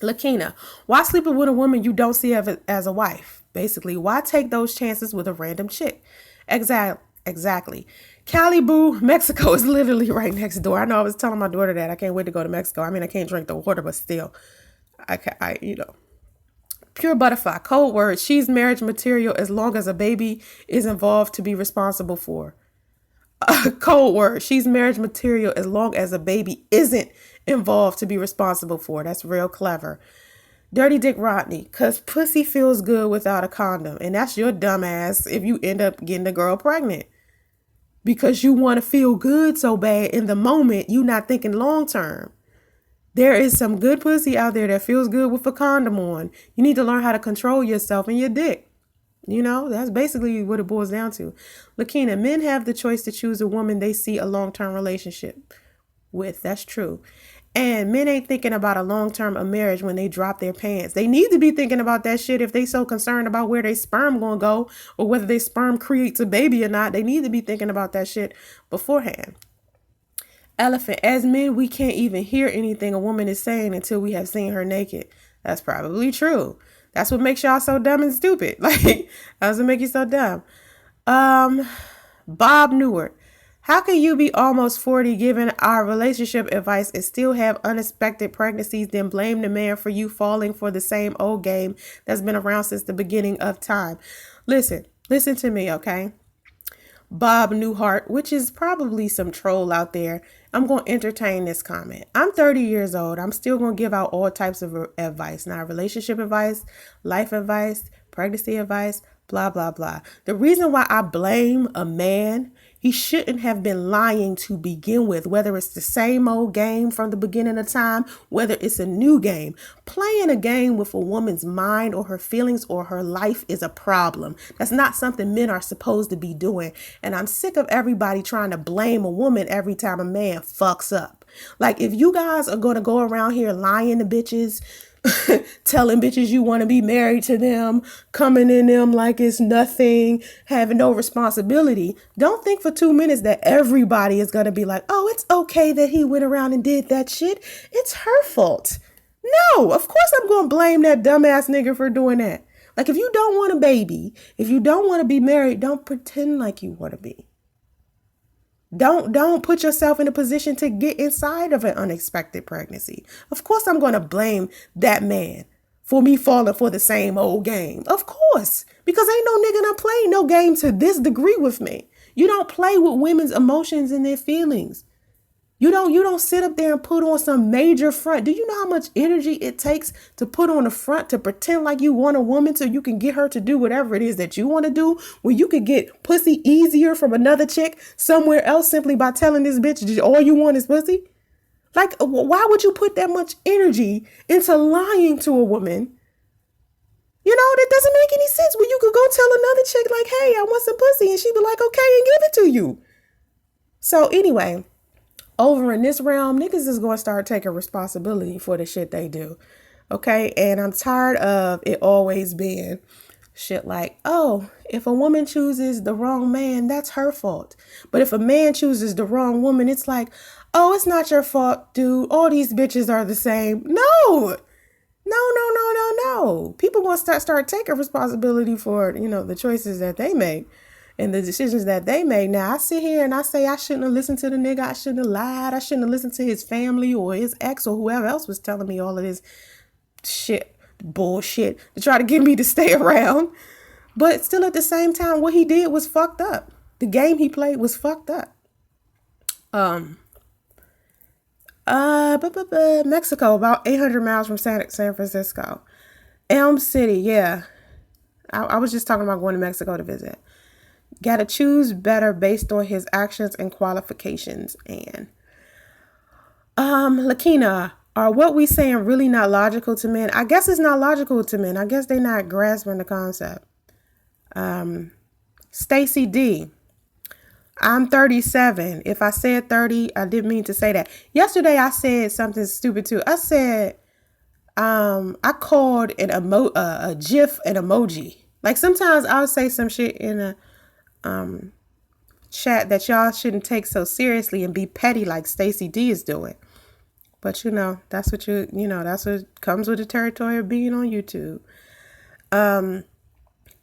Lakina, why sleep with a woman you don't see as a wife? Basically, why take those chances with a random chick? Exactly. Cali Boo, Mexico is literally right next door. I know I was telling my daughter that. I can't wait to go to Mexico. I mean, I can't drink the water, but still, Pure butterfly, code word, she's marriage material as long as a baby is involved to be responsible for. Code word, she's marriage material as long as a baby isn't involved to be responsible for. That's real clever. Dirty Dick Rodney, because pussy feels good without a condom. And that's your dumb ass if you end up getting a girl pregnant. Because you want to feel good so bad in the moment, you not thinking long term. There is some good pussy out there that feels good with a condom on. You need to learn how to control yourself and your dick. That's basically what it boils down to. Lakina, men have the choice to choose a woman they see a long-term relationship with. That's true. And men ain't thinking about a long-term of marriage when they drop their pants. They need to be thinking about that shit if they so concerned about where their sperm gonna go or whether their sperm creates a baby or not. They need to be thinking about that shit beforehand. Elephant, as men, we can't even hear anything a woman is saying until we have seen her naked. That's probably true. That's what makes y'all so dumb and stupid. Like, that's what make you so dumb. Bob Newart, how can you be almost 40 given our relationship advice and still have unexpected pregnancies, then blame the man for you falling for the same old game that's been around since the beginning of time? Listen to me, okay? Bob Newhart, which is probably some troll out there. I'm going to entertain this comment. I'm 30 years old. I'm still going to give out all types of advice. Now, relationship advice, life advice, pregnancy advice, blah, blah, blah. The reason why I blame a man, he shouldn't have been lying to begin with, whether it's the same old game from the beginning of time, whether it's a new game. Playing a game with a woman's mind or her feelings or her life is a problem. That's not something men are supposed to be doing. And I'm sick of everybody trying to blame a woman every time a man fucks up. Like, if you guys are going to go around here lying to bitches, telling bitches you want to be married to them, coming in them like it's nothing, having no responsibility. Don't think for 2 minutes that everybody is going to be like, oh, it's okay that he went around and did that shit. It's her fault. No, of course I'm going to blame that dumbass nigga for doing that. Like, if you don't want a baby, if you don't want to be married, don't pretend like you want to be. Don't put yourself in a position to get inside of an unexpected pregnancy. Of course, I'm going to blame that man for me falling for the same old game. Of course, because ain't no nigga done play no game to this degree with me. You don't play with women's emotions and their feelings. You don't sit up there and put on some major front. Do you know how much energy it takes to put on a front to pretend like you want a woman so you can get her to do whatever it is that you want to do, when you could get pussy easier from another chick somewhere else simply by telling this bitch that all you want is pussy? Like, why would you put that much energy into lying to a woman That doesn't make any sense. Well, you could go tell another chick like, hey, I want some pussy. And she'd be like, okay, and give it to you. So anyway, over in this realm, niggas is going to start taking responsibility for the shit they do. Okay. And I'm tired of it always being shit like, oh, if a woman chooses the wrong man, that's her fault. But if a man chooses the wrong woman, it's like, oh, it's not your fault, dude. All these bitches are the same. No. People want to start taking responsibility for, the choices that they make and the decisions that they make. Now, I sit here and I say I shouldn't have listened to the nigga. I shouldn't have lied. I shouldn't have listened to his family or his ex or whoever else was telling me all of this bullshit to try to get me to stay around. But still at the same time, what he did was fucked up. The game he played was fucked up. Mexico, about 800 miles from San Francisco. Elm City, yeah. I was just talking about going to Mexico to visit. Got to choose better based on his actions and qualifications. And Lakina, are what we saying really not logical to men? I guess it's not logical to men. I guess they're not grasping the concept. Stacy D, I'm 37. If I said 30, I didn't mean to say that. Yesterday, I said something stupid too. I said, I called a GIF an emoji. Like sometimes I'll say some shit in a chat that y'all shouldn't take so seriously and be petty like Stacy D is doing. But that's what that's what comes with the territory of being on YouTube.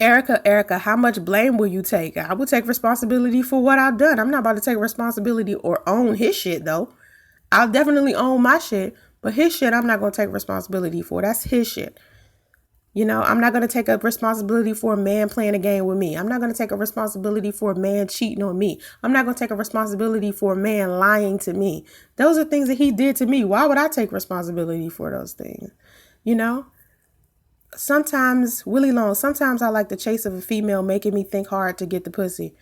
Erica, how much blame will you take? I will take responsibility for what I've done. I'm not about to take responsibility or own his shit though. I'll definitely own my shit, but his shit I'm not going to take responsibility for. That's his shit. I'm not going to take a responsibility for a man playing a game with me. I'm not going to take a responsibility for a man cheating on me. I'm not going to take a responsibility for a man lying to me. Those are things that he did to me. Why would I take responsibility for those things? Sometimes, Willie Long, sometimes I like the chase of a female making me think hard to get the pussy.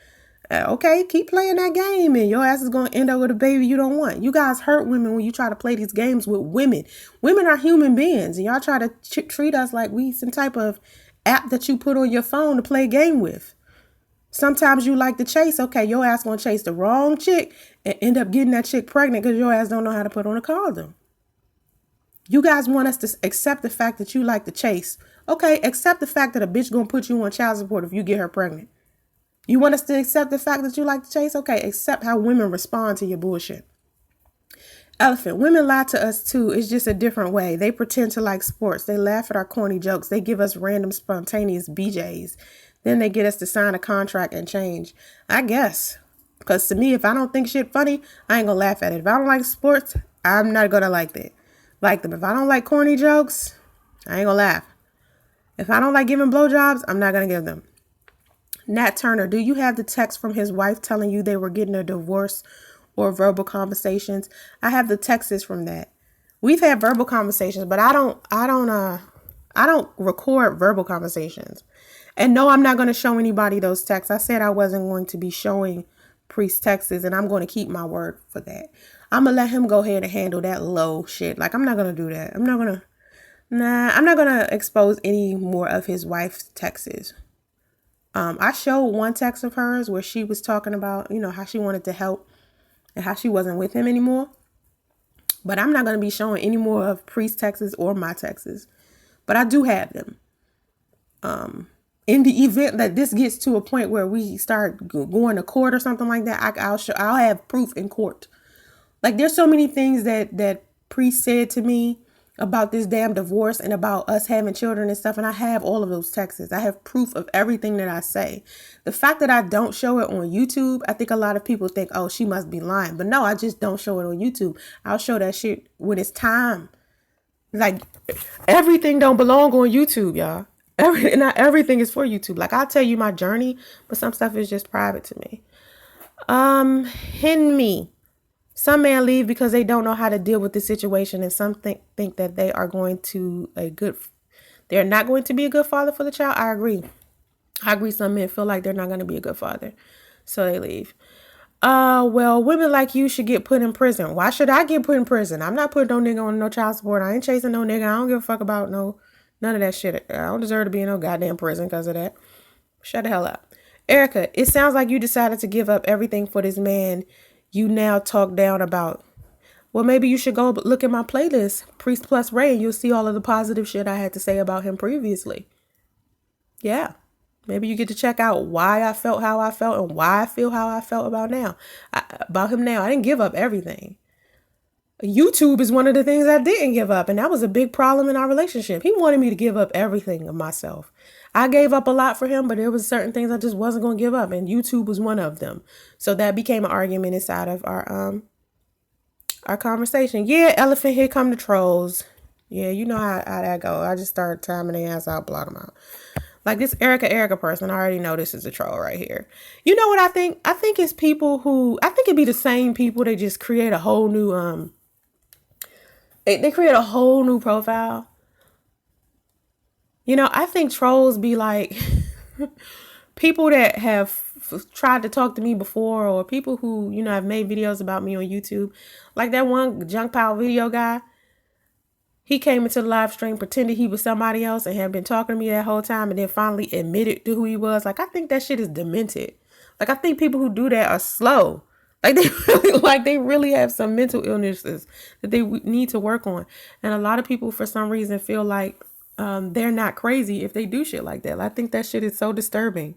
Okay, keep playing that game and your ass is going to end up with a baby you don't want. You guys hurt women when you try to play these games with women. Women are human beings and y'all try to treat us like we some type of app that you put on your phone to play a game with. Sometimes you like to chase. Okay, your ass going to chase the wrong chick and end up getting that chick pregnant because your ass don't know how to put on a condom. You guys want us to accept the fact that you like to chase. Okay, accept the fact that a bitch going to put you on child support if you get her pregnant. You want us to accept the fact that you like to chase? Okay, accept how women respond to your bullshit. Elephant, women lie to us too. It's just a different way. They pretend to like sports. They laugh at our corny jokes. They give us random spontaneous BJs. Then they get us to sign a contract and change. I guess. Because to me, if I don't think shit funny, I ain't going to laugh at it. If I don't like sports, I'm not going to like them. If I don't like corny jokes, I ain't going to laugh. If I don't like giving blowjobs, I'm not going to give them. Nat Turner, do you have the text from his wife telling you they were getting a divorce or verbal conversations? I have the texts from that. We've had verbal conversations, but I don't record verbal conversations. And no, I'm not going to show anybody those texts. I said I wasn't going to be showing Priest texts, and I'm going to keep my word for that. I'm going to let him go ahead and handle that low shit. Like, I'm not going to do that. I'm not going to expose any more of his wife's texts. I showed one text of hers where she was talking about, how she wanted to help and how she wasn't with him anymore. But I'm not going to be showing any more of Priest texts or my texts. But I do have them. In the event that this gets to a point where we start going to court or something like that, I'll have proof in court. Like, there's so many things that Priest said to me about this damn divorce and about us having children and stuff. And I have all of those texts. I have proof of everything that I say. The fact that I don't show it on YouTube, I think a lot of people think, oh, she must be lying. But no, I just don't show it on YouTube. I'll show that shit when it's time. Like, everything don't belong on YouTube, y'all. Not everything is for YouTube. Like, I'll tell you my journey, but some stuff is just private to me. Me. Some men leave because they don't know how to deal with the situation, and some think that they're not going to be a good father for the child. I agree. Some men feel like they're not going to be a good father, so they leave. Well, women like you should get put in prison. Why should I get put in prison? I'm not putting no nigga on no child support. I ain't chasing no nigga. I don't give a fuck about no None of that shit. I don't deserve to be in no goddamn prison because of that. Shut the hell up. Erica, it sounds like you decided to give up everything for this man you now talk down about. Well, maybe you should go look at my playlist, Priest Plus Ray, and you'll see all of the positive shit I had to say about him previously. Yeah. Maybe you get to check out why I felt how I felt and why I feel how I felt about him now. I didn't give up everything. YouTube is one of the things I didn't give up, and that was a big problem in our relationship. He wanted me to give up everything of myself. I gave up a lot for him, but there was certain things I just wasn't going to give up, and YouTube was one of them. So that became an argument inside of our conversation. Yeah, elephant, here come the trolls. Yeah, you know how that go. I just started timing their ass out, blot them out. Like this Erica person, I already know this is a troll right here. You know what I think? I think it's people who, I think it'd be the same people that just create a whole new, they create a whole new profile. You know, I think trolls be like people that have tried to talk to me before, or people who, you know, have made videos about me on YouTube. Like that one junk pile video guy. He came into the live stream, pretended he was somebody else and had been talking to me that whole time, and then finally admitted to who he was. Like, I think that shit is demented. Like, I think people who do that are slow. Like they really have some mental illnesses that they need to work on. And a lot of people, for some reason, feel like they're not crazy if they do shit like that. I think that shit is so disturbing.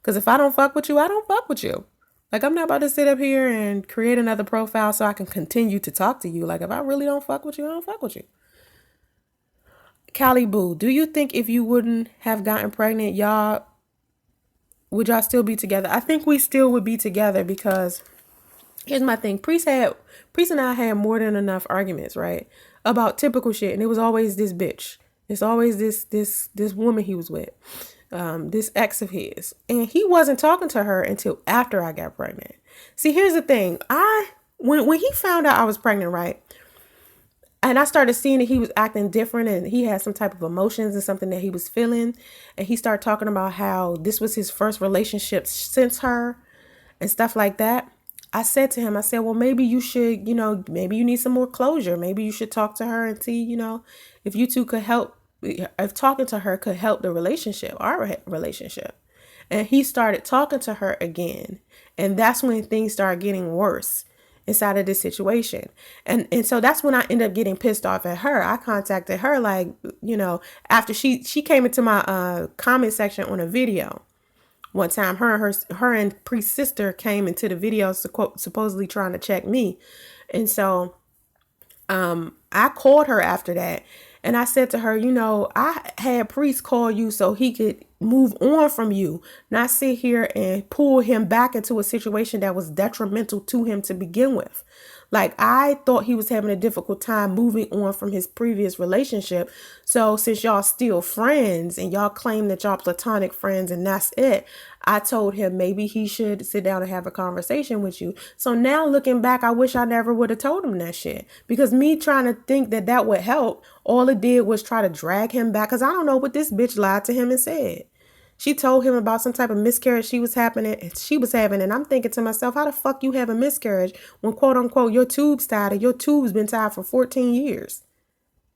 Because if I don't fuck with you, I don't fuck with you. Like, I'm not about to sit up here and create another profile so I can continue to talk to you. Like, if I really don't fuck with you, I don't fuck with you. Callie Boo, do you think if you wouldn't have gotten pregnant, would y'all still be together? I think we still would be together because here's my thing. Priest and I had more than enough arguments, right? About typical shit. And it was always this bitch. It's always this woman he was with, this ex of his. And he wasn't talking to her until after I got pregnant. See, here's the thing. When he found out I was pregnant, right? And I started seeing that he was acting different and he had some type of emotions and something that he was feeling. And he started talking about how this was his first relationship since her and stuff like that. I said to him, well, maybe you should, maybe you need some more closure. Maybe you should talk to her and see, if you two could help, if talking to her could help the relationship, our relationship. And he started talking to her again. And that's when things started getting worse inside of this situation. And so that's when I ended up getting pissed off at her. I contacted her after she came into my comment section on a video. One time her and Priest's sister came into the video supposedly trying to check me. And so I called her after that. And I said to her, I had Priest call you so he could move on from you, not sit here and pull him back into a situation that was detrimental to him to begin with. Like, I thought he was having a difficult time moving on from his previous relationship. So since y'all still friends and y'all claim that y'all platonic friends and that's it, I told him maybe he should sit down and have a conversation with you. So now looking back, I wish I never would have told him that shit, because me trying to think that would help, all it did was try to drag him back. Because I don't know what this bitch lied to him and said. She told him about some type of miscarriage she was having, and I'm thinking to myself, how the fuck you have a miscarriage when, quote unquote, your tube's tied and your tube's been tied for 14 years?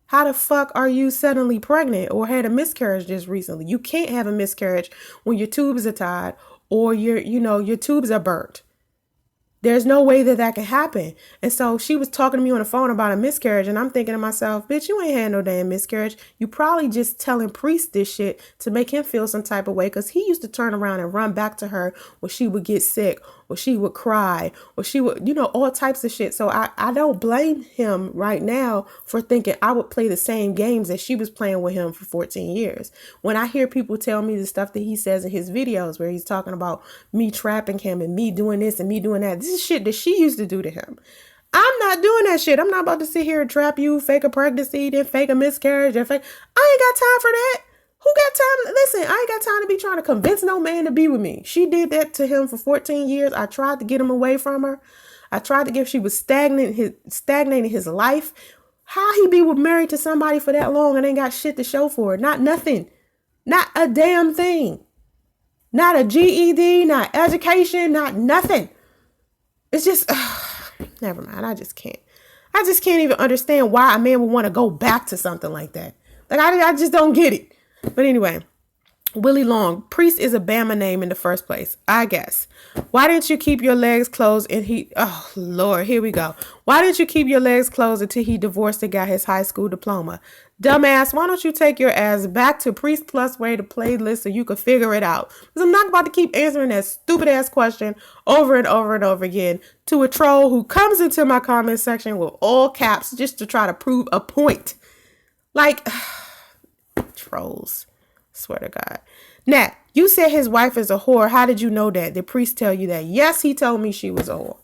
How the fuck are you suddenly pregnant or had a miscarriage just recently? You can't have a miscarriage when your tubes are tied or your tubes are burnt. There's no way that can happen. And so she was talking to me on the phone about a miscarriage. And I'm thinking to myself, bitch, you ain't had no damn miscarriage. You probably just telling Priest this shit to make him feel some type of way. Because he used to turn around and run back to her when she would get sick or she would cry or she would, all types of shit. So I don't blame him right now for thinking I would play the same games that she was playing with him for 14 years. When I hear people tell me the stuff that he says in his videos where he's talking about me trapping him and me doing this and me doing that, this is shit that she used to do to him. I'm not doing that shit. I'm not about to sit here and trap you, fake a pregnancy, then fake a miscarriage. I ain't got time for that. Who got time? Listen, I ain't got time to be trying to convince no man to be with me. She did that to him for 14 years. I tried to get him away from her. I tried to get, she was stagnating his life. How he be married to somebody for that long and ain't got shit to show for it? Not nothing. Not a damn thing. Not a GED, not education, not nothing. It's just, never mind. I just can't even understand why a man would want to go back to something like that. Like, I just don't get it. But anyway, Willie Long, priest is a Bama name in the first place, I guess. Why didn't you keep your legs closed and oh Lord, here we go. Why didn't you keep your legs closed until he divorced and got his high school diploma? Dumbass, why don't you take your ass back to Priest Plus Way to playlist so you could figure it out? Because I'm not about to keep answering that stupid ass question over and over and over again to a troll who comes into my comment section with all caps just to try to prove a point. Like, trolls. Swear to God. Nat, you said his wife is a whore. How did you know that? Did Priest tell you that? Yes, he told me she was a whore.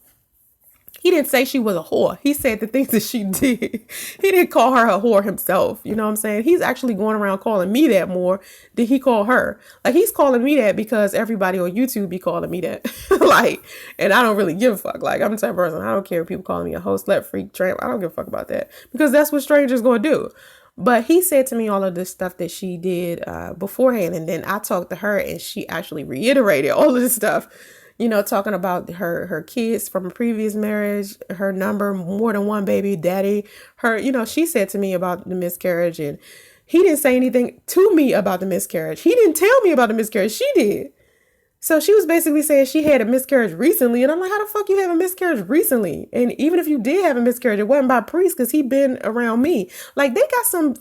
He didn't say she was a whore. He said the things that she did. He didn't call her a whore himself. You know what I'm saying? He's actually going around calling me that more than he called her. Like, he's calling me that because everybody on YouTube be calling me that. Like, and I don't really give a fuck. Like, I'm the type of person, I don't care if people calling me a hoe, slut, freak, tramp. I don't give a fuck about that because that's what strangers gonna do. But he said to me all of this stuff that she did beforehand. And then I talked to her and she actually reiterated all of this stuff, you know, talking about her kids from a previous marriage, her number, more than one baby daddy, her, you know, she said to me about the miscarriage and he didn't say anything to me about the miscarriage. He didn't tell me about the miscarriage. She did. So she was basically saying she had a miscarriage recently. And I'm like, how the fuck you have a miscarriage recently? And even if you did have a miscarriage, it wasn't by Priest because he been around me. Like, they got them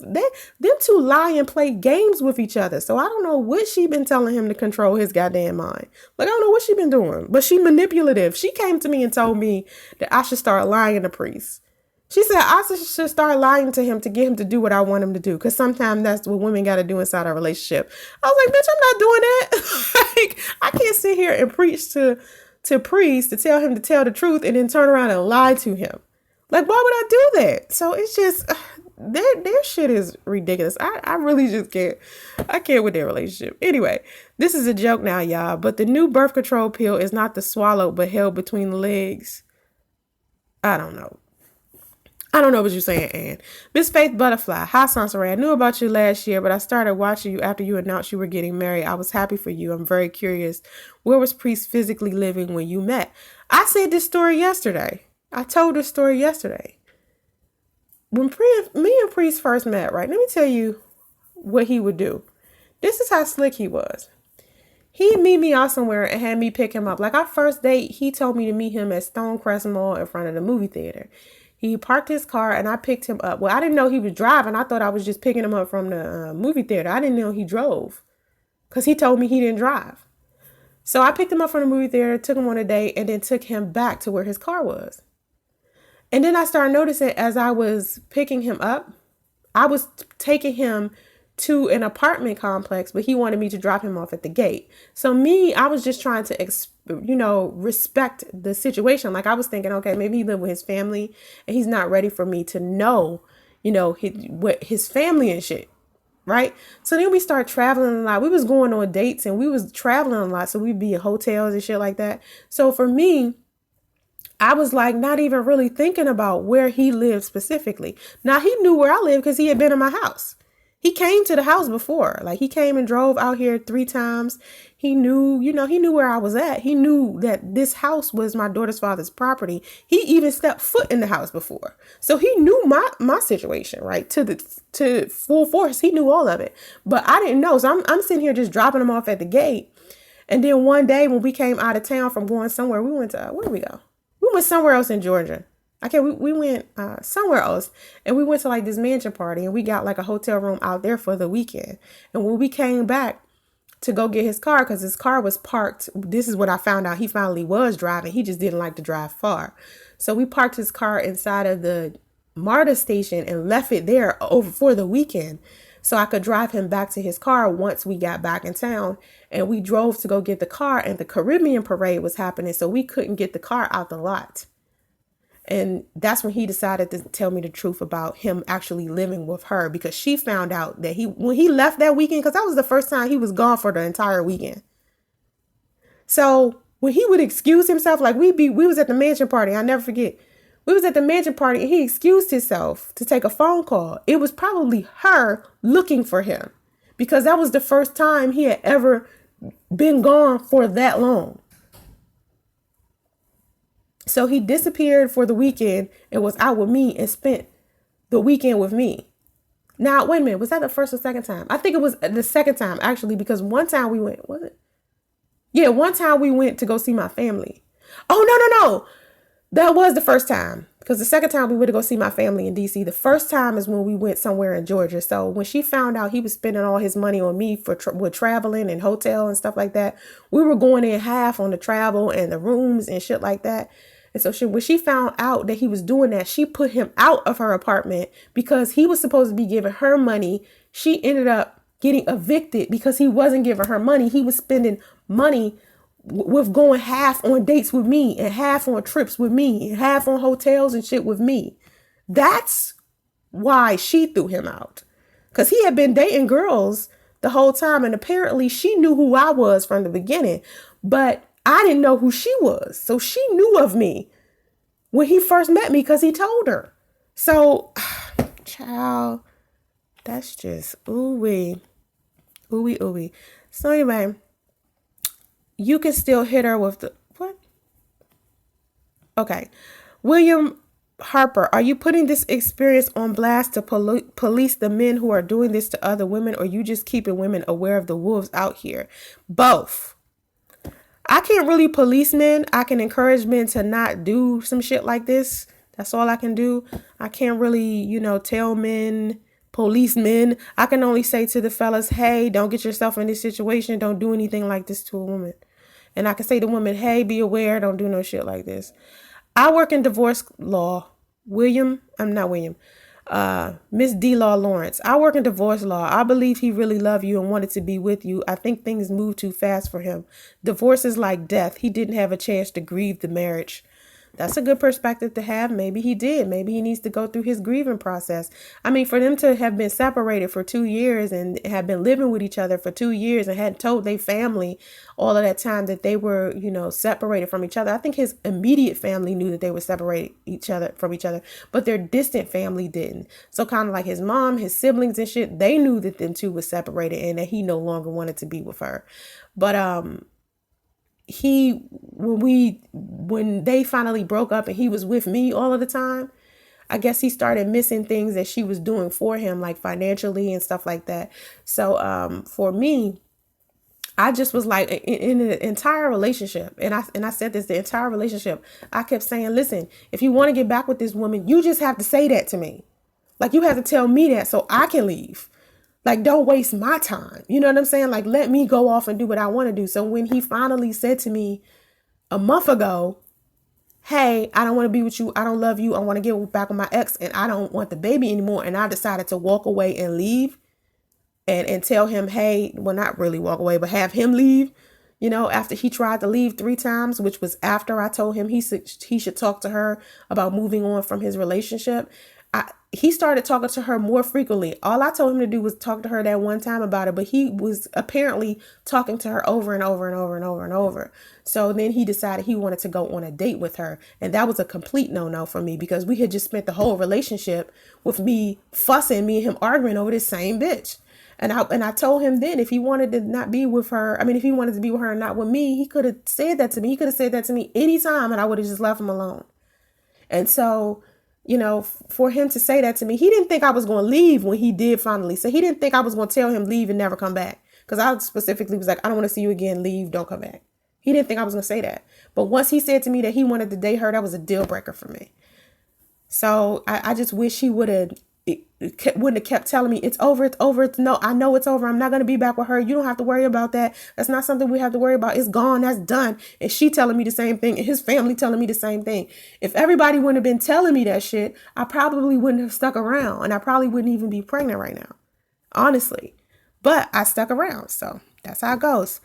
two lie and play games with each other. So I don't know what she been telling him to control his goddamn mind. Like, I don't know what she been doing, but she manipulative. She came to me and told me that I should start lying to Priest. She said I should start lying to him to get him to do what I want him to do. Because sometimes that's what women got to do inside a relationship. I was like, bitch, I'm not doing that. Like, I can't sit here and preach to Priest to tell him to tell the truth and then turn around and lie to him. Like, why would I do that? So it's just, their shit is ridiculous. I really just can't. I can't with their relationship. Anyway, this is a joke now, y'all. But the new birth control pill is not the swallow, but held between the legs. I don't know. I don't know what you're saying, Ann. Miss Faith Butterfly. Hi, Soncerae. I knew about you last year, but I started watching you after you announced you were getting married. I was happy for you. I'm very curious. Where was Priest physically living when you met? I said this story yesterday. I told this story yesterday. When me and Priest first met, right? Let me tell you what he would do. This is how slick he was. He'd meet me out somewhere and had me pick him up. Like, our first date, he told me to meet him at Stonecrest Mall in front of the movie theater. He parked his car and I picked him up. Well, I didn't know he was driving. I thought I was just picking him up from the movie theater. I didn't know he drove because he told me he didn't drive. So I picked him up from the movie theater, took him on a date, and then took him back to where his car was. And then I started noticing as I was picking him up, I was taking him to an apartment complex, but he wanted me to drop him off at the gate. So I was just trying to, respect the situation. Like, I was thinking, okay, maybe he lived with his family and he's not ready for me to know, what his family and shit. Right. So then we start traveling a lot. We was going on dates and we was traveling a lot. So we'd be in hotels and shit like that. So for me, I was like not even really thinking about where he lived specifically. Now, he knew where I lived because he had been in my house. He came to the house before. Like, he came and drove out here 3 times. He knew, he knew where I was at. He knew that this house was my daughter's father's property. He even stepped foot in the house before. So he knew my situation, right? To full force. He knew all of it. But I didn't know. So I'm sitting here just dropping him off at the gate. And then one day when we came out of town from going somewhere, we went to, where did we go? We went somewhere else in Georgia. Okay, we went somewhere else and we went to like this mansion party and we got like a hotel room out there for the weekend. And when we came back to go get his car, because his car was parked, this is what I found out. He finally was driving. He just didn't like to drive far. So we parked his car inside of the MARTA station and left it there over for the weekend so I could drive him back to his car once we got back in town. And we drove to go get the car and the Caribbean parade was happening. So we couldn't get the car out the lot. And that's when he decided to tell me the truth about him actually living with her, because she found out that when he left that weekend, because that was the first time he was gone for the entire weekend. So when he would excuse himself, like we was at the mansion party. I never forget. We was at the mansion party and he excused himself to take a phone call. It was probably her looking for him because that was the first time he had ever been gone for that long. So he disappeared for the weekend and was out with me and spent the weekend with me. Now, wait a minute. Was that the first or second time? I think it was the second time, actually, because one time we went, was it? Yeah, one time we went to go see my family. Oh, no. That was the first time. Because the second time we went to go see my family in DC. The first time is when we went somewhere in Georgia. So when she found out he was spending all his money on me for with traveling and hotel and stuff like that, we were going in half on the travel and the rooms and shit like that. And so when she found out that he was doing that, she put him out of her apartment because he was supposed to be giving her money. She ended up getting evicted because he wasn't giving her money. He was spending money with going half on dates with me and half on trips with me and half on hotels and shit with me. That's why she threw him out. Because he had been dating girls the whole time. And apparently she knew who I was from the beginning. But I didn't know who she was. So she knew of me when he first met me because he told her. So, child, that's just ooey. So anyway, you can still hit her with the, what? Okay. William Harper, are you putting this experience on blast to police the men who are doing this to other women, or you just keeping women aware of the wolves out here? Both. I can't really police men. I can encourage men to not do some shit like this. That's all I can do. I can't really, tell men, police men. I can only say to the fellas, hey, don't get yourself in this situation. Don't do anything like this to a woman. And I can say to women, hey, be aware. Don't do no shit like this. I work in divorce law. Miss D. Law Lawrence. I work in divorce law. I believe he really loved you and wanted to be with you. I think things moved too fast for him. Divorce is like death. He didn't have a chance to grieve the marriage. That's a good perspective to have. Maybe he did. Maybe he needs to go through his grieving process. I mean, for them to have been separated for 2 years and have been living with each other for 2 years and hadn't told their family all of that time that they were, separated from each other. I think his immediate family knew that they were separated from each other, but their distant family didn't. So kind of like his mom, his siblings and shit, they knew that them two were separated and that he no longer wanted to be with her. But, when they finally broke up and he was with me all of the time, I guess he started missing things that she was doing for him, like financially and stuff like that. So for me, I just was like in an entire relationship. And I said this, the entire relationship, I kept saying, listen, if you want to get back with this woman, you just have to say that to me. Like, you have to tell me that so I can leave. Like, don't waste my time. You know what I'm saying? Like, let me go off and do what I want to do. So when he finally said to me a month ago, hey, I don't want to be with you. I don't love you. I want to get back with my ex and I don't want the baby anymore. And I decided to walk away and leave and tell him, hey, well, not really walk away, but have him leave, after he tried to leave 3 times, which was after I told him he should talk to her about moving on from his relationship. He started talking to her more frequently. All I told him to do was talk to her that one time about it, but he was apparently talking to her over and over and over and over and over. So then he decided he wanted to go on a date with her. And that was a complete no-no for me because we had just spent the whole relationship with me and him arguing over this same bitch. And I told him then if he wanted to not be with her, if he wanted to be with her and not with me, he could have said that to me. He could have said that to me anytime and I would have just left him alone. And so, for him to say that to me, he didn't think I was going to leave when he did finally. So he didn't think I was going to tell him leave and never come back. Because I specifically was like, I don't want to see you again. Leave. Don't come back. He didn't think I was going to say that. But once he said to me that he wanted to date her, that was a deal breaker for me. So I just wish he wouldn't have kept telling me it's over. No, I know it's over. I'm not going to be back with her. You don't have to worry about that. That's not something we have to worry about. It's gone. That's done. And she telling me the same thing and his family telling me the same thing. If everybody wouldn't have been telling me that shit, I probably wouldn't have stuck around and I probably wouldn't even be pregnant right now. Honestly. But I stuck around. So that's how it goes.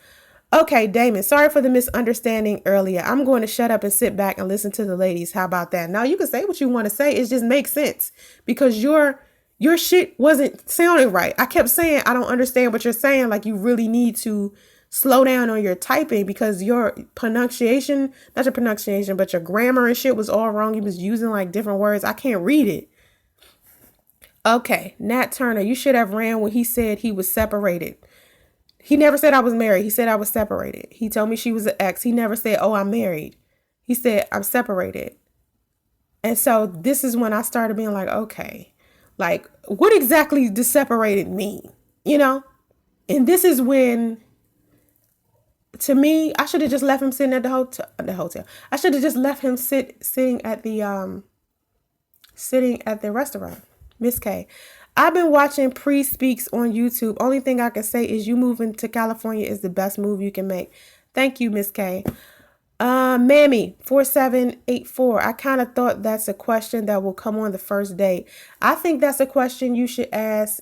Okay, Damon, sorry for the misunderstanding earlier. I'm going to shut up and sit back and listen to the ladies. How about that? Now, you can say what you want to say. It just makes sense because your shit wasn't sounding right. I kept saying, I don't understand what you're saying. Like, you really need to slow down on your typing because your pronunciation, not your pronunciation, but your grammar and shit was all wrong. You was using like different words. I can't read it. Okay, Nat Turner, you should have ran when he said he was separated. He never said I was married. He said I was separated. He told me she was an ex. He never said, oh, I'm married. He said, I'm separated. And so this is when I started being like, okay, Like, what exactly does separated mean? You know? And this is when, to me, I should have just left him sitting at the hotel. I should have just left him sitting at the restaurant. Miss K. I've been watching Pre Speaks on YouTube. Only thing I can say is you moving to California is the best move you can make. Thank you, Miss K. Mammy 4784. I kind of thought that's a question that will come on the first date. I think that's a question you should ask,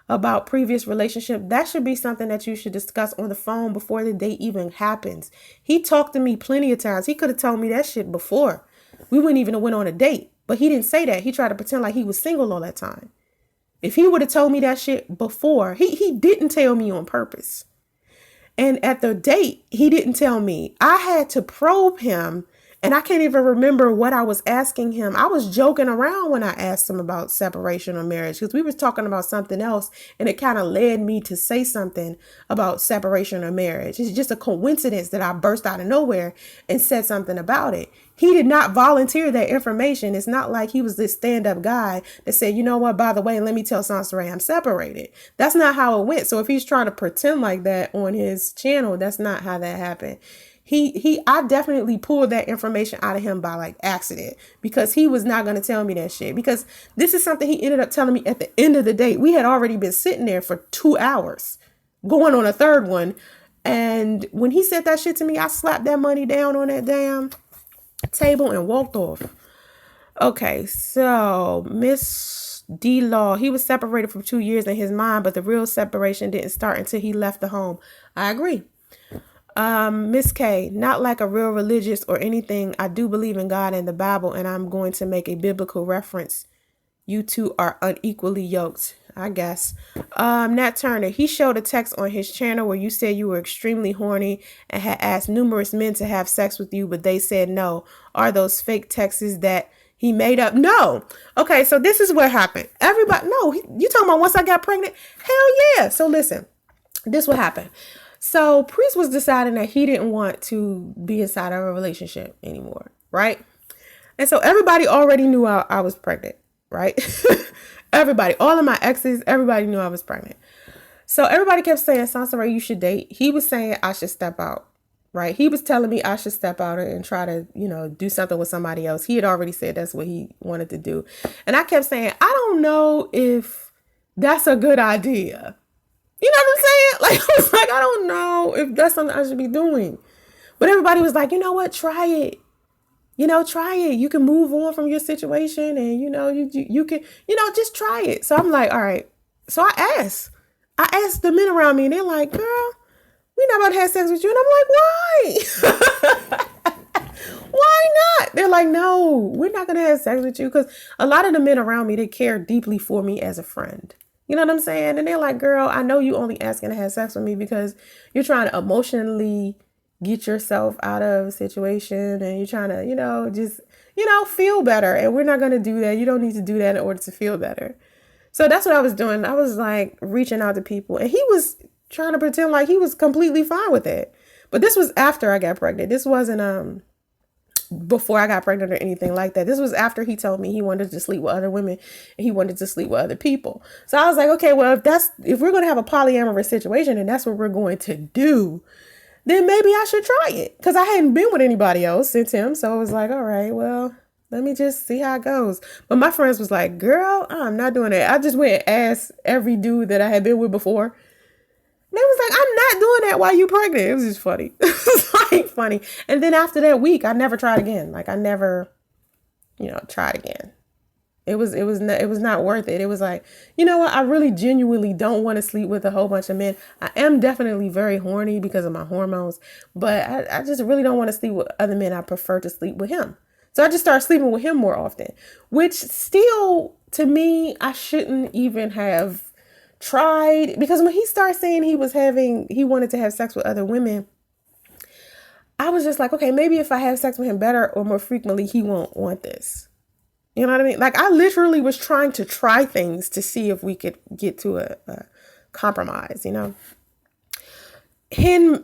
about previous relationship. That should be something that you should discuss on the phone before the date even happens. He talked to me plenty of times. He could have told me that shit before. We wouldn't even have went on a date. But he didn't say that. He tried to pretend like he was single all that time. If he would have told me that shit before, he didn't tell me on purpose. And at the date, he didn't tell me. I had to probe him, and I can't even remember what I was asking him. I was joking around when I asked him about separation or marriage, because we was talking about something else, and it kind of led me to say something about separation or marriage. It's just a coincidence that I burst out of nowhere and said something about it. He did not volunteer that information. It's not like he was this stand-up guy that said, you know what, by the way, let me tell Soncerae I'm separated. That's not how it went. So if he's trying to pretend like that on his channel, that's not how that happened. I definitely pulled that information out of him by like accident, because he was not going to tell me that shit, because this is something he ended up telling me at the end of the date. We had already been sitting there for 2 hours, going on a third one. And when he said that shit to me, I slapped that money down on that damn table and walked off. Okay, so Miss D Law, he was separated for 2 years in his mind, but the real separation didn't start until he left the home. I agree. Miss K, not like a real religious or anything. I do believe in God and the Bible, and I'm going to make a biblical reference. You two are unequally yoked, I guess. Nat Turner, he showed a text on his channel where you said you were extremely horny and had asked numerous men to have sex with you, but they said no. Are those fake texts that he made up? No. Okay, so this is what happened. Everybody, no, you talking about once I got pregnant? Hell yeah. So listen, this what happened. So Priest was deciding that he didn't want to be inside of a relationship anymore, right? And so everybody already knew I was pregnant, right? Everybody, all of my exes, everybody knew I was pregnant. So everybody kept saying, Soncerae, you should date. He was saying I should step out, right? He was telling me I should step out and try to, do something with somebody else. He had already said that's what he wanted to do. And I kept saying, I don't know if that's a good idea. You know what I'm saying? Like, I was like, I don't know if that's something I should be doing. But everybody was like, you know what? Try it. Try it. You can move on from your situation, and, you can, just try it. So I'm like, all right. So I asked the men around me, and they're like, girl, we're not about to have sex with you. And I'm like, why? Why not? They're like, no, we're not going to have sex with you. Because a lot of the men around me, they care deeply for me as a friend. You know what I'm saying? And they're like, girl, I know you only asking to have sex with me because you're trying to emotionally get yourself out of a situation, and you're trying to, just, feel better. And we're not going to do that. You don't need to do that in order to feel better. So that's what I was doing. I was like reaching out to people, and he was trying to pretend like he was completely fine with it. But this was after I got pregnant. This wasn't, before I got pregnant or anything like that. This was after he told me he wanted to sleep with other women and he wanted to sleep with other people. So I was like, okay, well, if we're going to have a polyamorous situation and that's what we're going to do, then maybe I should try it, because I hadn't been with anybody else since him. So I was like, all right, well, let me just see how it goes. But my friends was like, girl, I'm not doing that. I just went and asked every dude that I had been with before. They was like, I'm not doing that while you pregnant. It was just funny. It was like funny. And then after that week, I never tried again. Like I never, tried again. It was not worth it. It was like, you know what? I really genuinely don't want to sleep with a whole bunch of men. I am definitely very horny because of my hormones, but I just really don't want to sleep with other men. I prefer to sleep with him. So I just started sleeping with him more often, which still, to me, I shouldn't even have tried, because when he started saying he wanted to have sex with other women, I was just like, okay, maybe if I have sex with him better or more frequently, he won't want this. You know what I mean? Like I literally was trying to try things to see if we could get to a compromise, Hen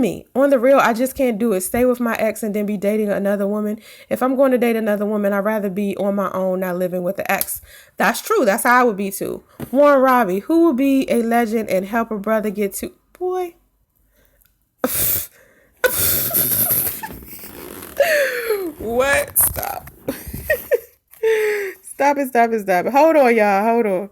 me. On the real, I just can't do it. Stay with my ex and then be dating another woman. If I'm going to date another woman, I'd rather be on my own, not living with the ex. That's true. That's how I would be too. Warren Robbie, who will be a legend and help a brother get to... Boy. What? Stop. Stop it. Hold on, y'all. Hold on.